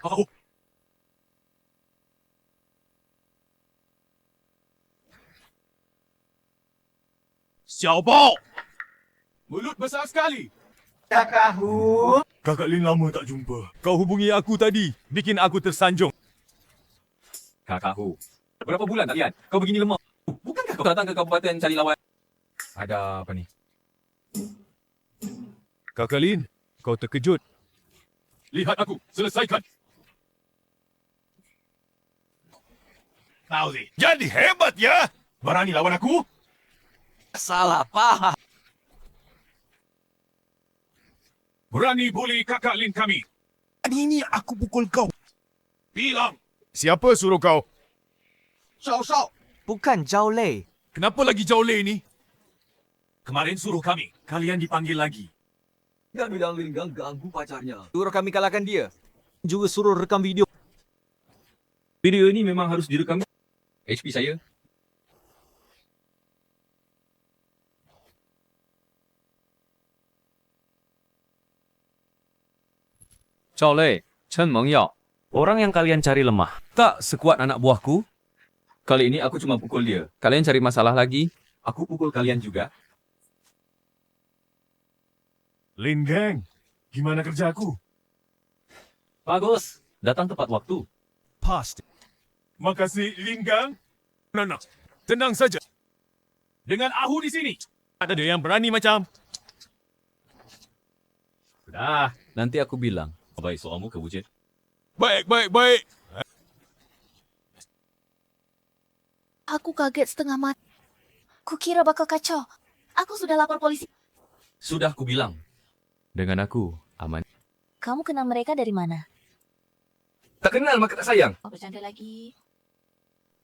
Oh. Xiao Bao! Mulut besar sekali. Kakak Hu. Kakak Lin lama tak jumpa. Kau hubungi aku tadi. Bikin aku tersanjung. Kakak Hu. Berapa bulan tak lihat? Kau begini lemah. Bukankah kau datang ke kabupaten cari lawan? Ada apa ni? Kakak Lin, kau terkejut. Lihat aku. Selesaikan. Nauzi. Jadi hebat ya. Berani lawan aku? Salah paham. Berani bully kakak Lin kami. Ini aku pukul kau. Bilang. Siapa suruh kau? Shao Shao. Bukan Zhao Lei. Kenapa lagi Zhao Lei ni? Kemarin suruh kami. Kalian dipanggil lagi. Dan bilang Lin ganggu pacarnya. Suruh kami kalahkan dia. Juga suruh rekam video. Video ini memang harus direkam. HP saya. Zhao Lei, Chen Mengyao. Orang yang kalian cari lemah. Tak sekuat anak buahku. Kali ini aku cuma pukul dia. Kalian cari masalah lagi? Aku pukul kalian juga. Lin Gang, gimana kerja aku? Bagus. Datang tepat waktu. Pasti. Makasih, Lin Gang. Nana, tenang saja. Dengan Ahu di sini, ada yang berani macam... Dah, nanti aku bilang. Baik soalmu ke wujud. Baik, baik, baik. Aku kaget setengah mati. Kukira bakal kacau. Aku sudah lapor polisi. Sudah ku bilang. Dengan aku, aman. Kamu kenal mereka dari mana? Tak kenal maka tak sayang. Oh, bercanda lagi.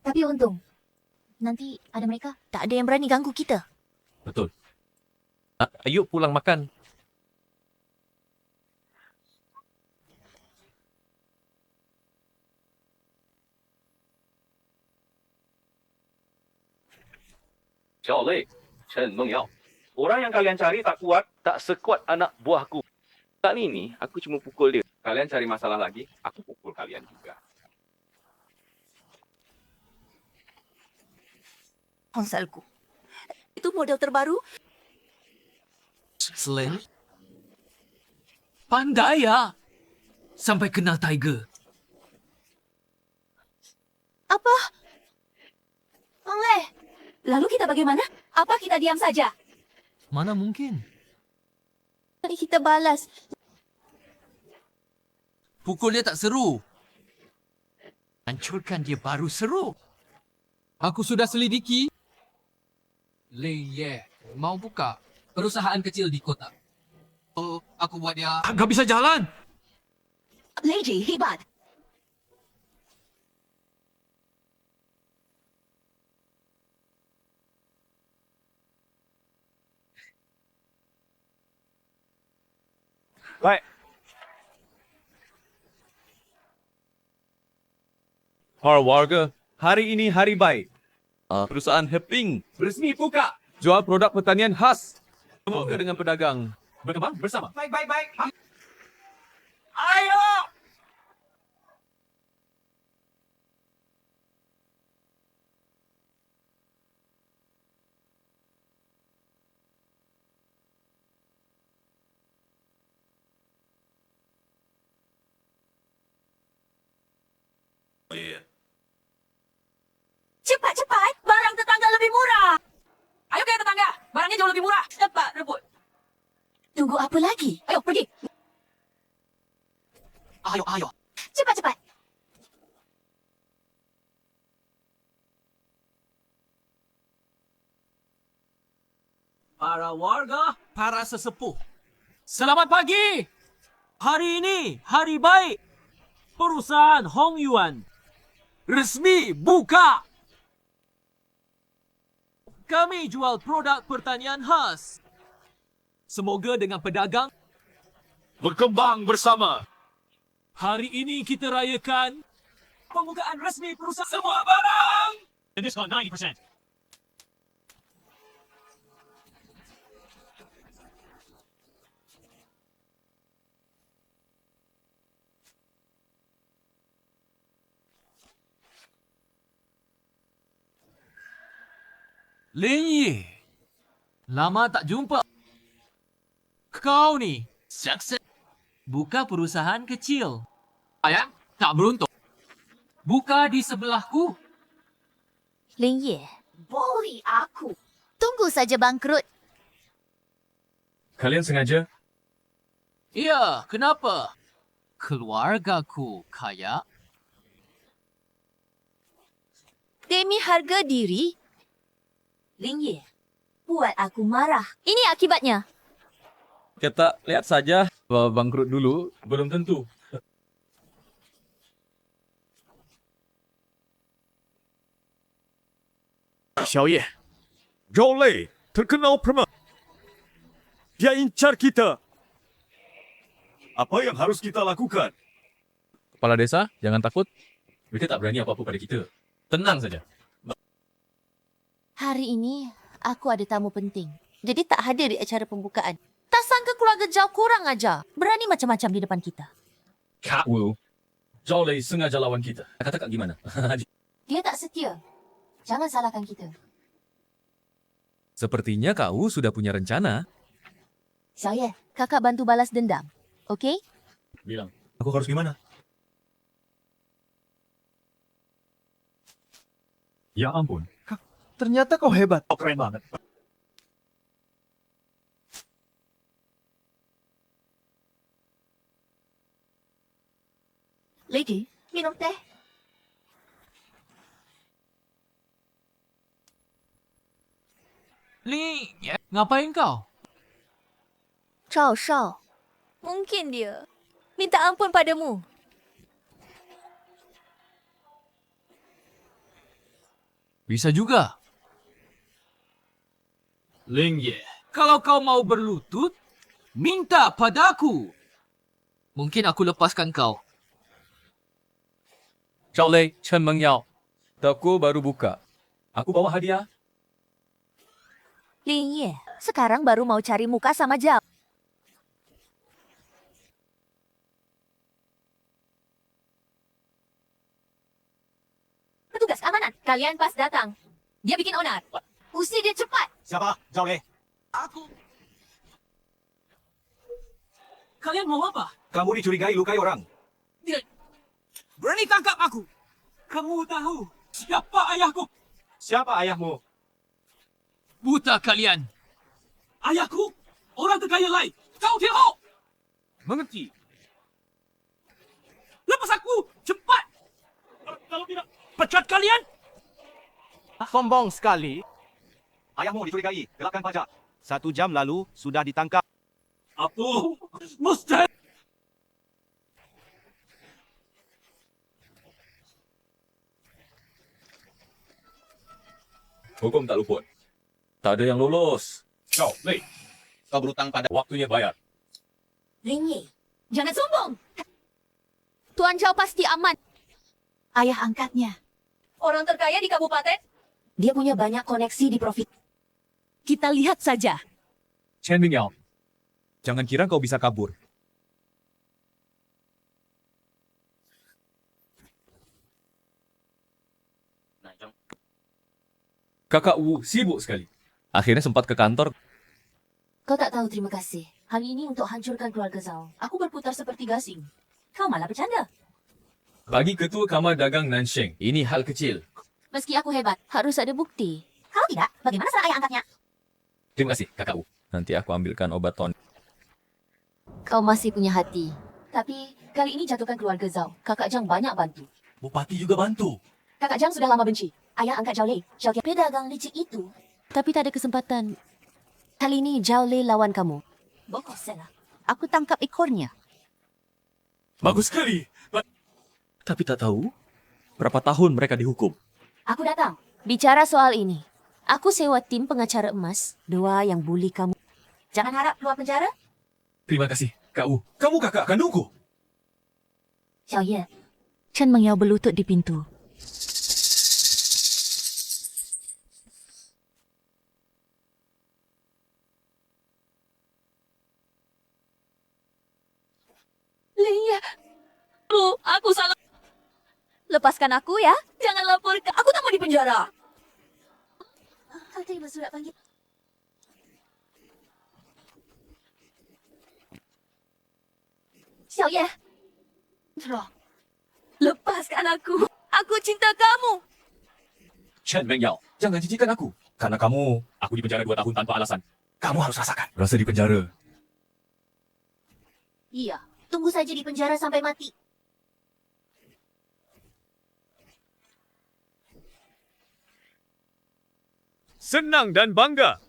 Tapi untung. Nanti ada mereka. Tak ada yang berani ganggu kita. Betul. Ayo pulang makan. Zhao Lei, Chen Mengyao. Orang yang kalian cari tak kuat, tak sekuat anak buahku. Kali ini, aku cuma pukul dia. Kalian cari masalah lagi, aku pukul kalian juga. Ponselku. Itu model terbaru? Slang? Pandai ya. Sampai kenal Tiger. Apa? Bang Le, lalu kita bagaimana? Apa kita diam saja? Mana mungkin? Mari kita balas. Pukul dia tak seru. Hancurkan dia baru seru. Aku sudah selidiki. Ling Ye mau buka perusahaan kecil di kota. Oh, aku buat dia. Tak bisa jalan. Lady, hebat. Baik. Para warga, hari ini hari baik. Perusahaan Heping Resmi buka. jual produk pertanian khas. Semoga dengan pedagang. Berkembang bersama. Baik. Ayo! Cepat. Barang tetangga lebih murah. Ayo ke tetangga. Barangnya jauh lebih murah. Cepat, rebut. Tunggu apa lagi? Ayo, pergi. Ayo. Cepat. Para warga, para sesepuh. Selamat pagi. Hari ini hari baik. Perusahaan Hong Yuan resmi buka. Kami jual produk pertanian khas. Semoga dengan pedagang Berkembang bersama. hari ini kita rayakan pembukaan resmi perusahaan. Semua barang. And discount 90%. Ling Yi, lama tak jumpa. Kau ni, sukses. Buka perusahaan kecil. Ayah, tak beruntung. Buka di sebelahku. Ling Ye, Boleh aku. tunggu saja bangkrut. Kalian sengaja? Ya, kenapa? Keluargaku kaya. Demi harga diri, Ling Ye, buat aku marah. ini akibatnya. Kita lihat saja. Kalau bangkrut dulu. Belum tentu. Xiao Ye, Zhou Lei terkenal preman. Dia incar kita. Apa yang harus kita lakukan? Kepala desa, jangan takut. Mereka tak berani apa-apa pada kita. Tenang saja. Hari ini, aku ada tamu penting. Jadi tak hadir di acara pembukaan. Tak sangka keluarga Zhao kurang ajar. Berani macam-macam di depan kita. Kak Wu. Zhao Lei sengaja lawan kita. Kata Kak gimana? Dia tak setia. Jangan salahkan kita. Sepertinya Kak Wu sudah punya rencana. Xiao Ye, kakak bantu balas dendam. Okey? Bilang. Aku harus gimana? Ya ampun. Ternyata kau hebat. Oh, keren banget. Lady, minum teh. Ling, ngapain kau? Zhao Shao. Mungkin dia minta ampun padamu. Bisa juga. Ling Ye, kalau kau mau berlutut, minta padaku. Mungkin aku lepaskan kau. Zhao Lei, Chen Mengyao. Toko baru buka. Aku bawa hadiah. Ling Ye, sekarang baru mau cari muka sama Zhao. Petugas keamanan, kalian pas datang. Dia bikin onar. Usir dia cepat. Siapa? Zhao Lei. Aku. Kalian mau apa? Kamu dicurigai lukai orang. Dia berani tangkap aku. Kamu tahu siapa ayahku? Siapa ayahmu? Buta kalian. Ayahku orang terkaya lain. Kau tengok. Mengerti? pecat kalian? Sombong sekali. Ayahmu dicurigai, gelapkan pajak. 1 jam lalu sudah ditangkap. Apa? Mustahil. Hukum tak luput. Tak ada yang lolos. Kau, Lei. Kau berhutang pada waktunya bayar. Linyi, jangan sombong. Tuan Zhao pasti aman. Ayah angkatnya. Orang terkaya di kabupaten? Dia punya banyak koneksi di provinsi. Kita lihat saja. Chen Mingyao, jangan kira kau bisa kabur. Kakak Wu sibuk sekali. Akhirnya sempat ke kantor. Kau tak tahu terima kasih. Hal ini untuk hancurkan keluarga Zhao. Aku berputar seperti gasing. Kau malah bercanda. Bagi Ketua Kamar Dagang Nansheng, ini hal kecil. Meski aku hebat, harus ada bukti. Kalau tidak, bagaimana serah ayah angkatnya? Terima kasih, Kakak Wu. Nanti aku ambilkan obat tonik. Kau masih punya hati. Tapi kali ini jatuhkan keluarga Zhao. Kakak Zhang banyak bantu. Bupati juga bantu. Kakak Zhang sudah lama benci. Ayah angkat Zhao Lei, Zhao Qian, pedagang licik itu. Tapi tak ada kesempatan. Kali ini Zhao Lei lawan kamu. Bokos salah. Aku tangkap ekornya. Bagus sekali. Tapi tak tahu berapa tahun mereka dihukum. Aku datang. Bicara soal ini. Aku sewa tim pengacara emas. 2 yang bully kamu. Jangan harap keluar penjara. Terima kasih, Kak Wu. Kamu kakak kandungku. Xiao Ye. Chen Mengyao berlutut di pintu. Liya. Aku salah. Lepaskan aku ya. Jangan laporkan. Aku tak mau di penjara. Kau terima surat panggil. Xiao Ye. Lepaskan aku. Aku cinta kamu. Chen Mengyao, jangan jijikkan aku. Karena kamu, aku di penjara 2 tahun tanpa alasan. Kamu harus rasakan. Rasa di penjara. Iya. Tunggu saja di penjara sampai mati. Senang dan bangga.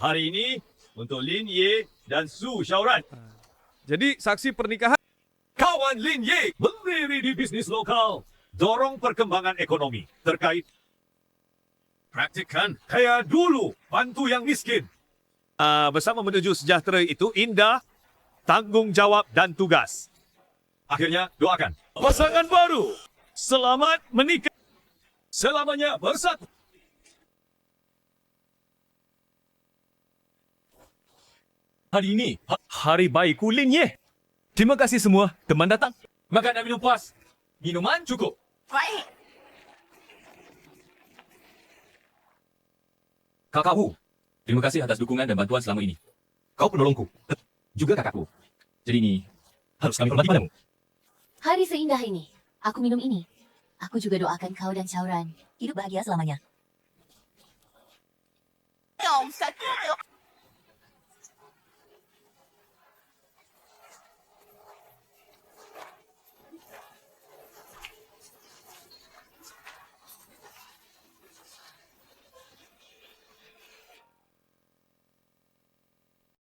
Hari ini untuk Lin Ye dan Su Xiaoran. Jadi saksi pernikahan. Kawan Lin Ye berdiri di bisnis lokal. Dorong perkembangan ekonomi terkait. Praktikkan kayak dulu bantu yang miskin. Bersama menuju sejahtera itu indah, tanggung jawab dan tugas. Akhirnya doakan. Pasangan baru. Selamat menikah. Selamanya bersatu. Hari ini, hari baikku Lin Ye. Terima kasih semua teman datang. Makan dan minum puas. Minuman cukup. Baik. Kakak Wu, terima kasih atas dukungan dan bantuan selama ini. Kau penolongku. Juga kakakku. Jadi ini harus kami hormati padamu. Hari seindah ini, aku minum ini. Aku juga doakan kau dan Xiaoran hidup bahagia selamanya. Satu.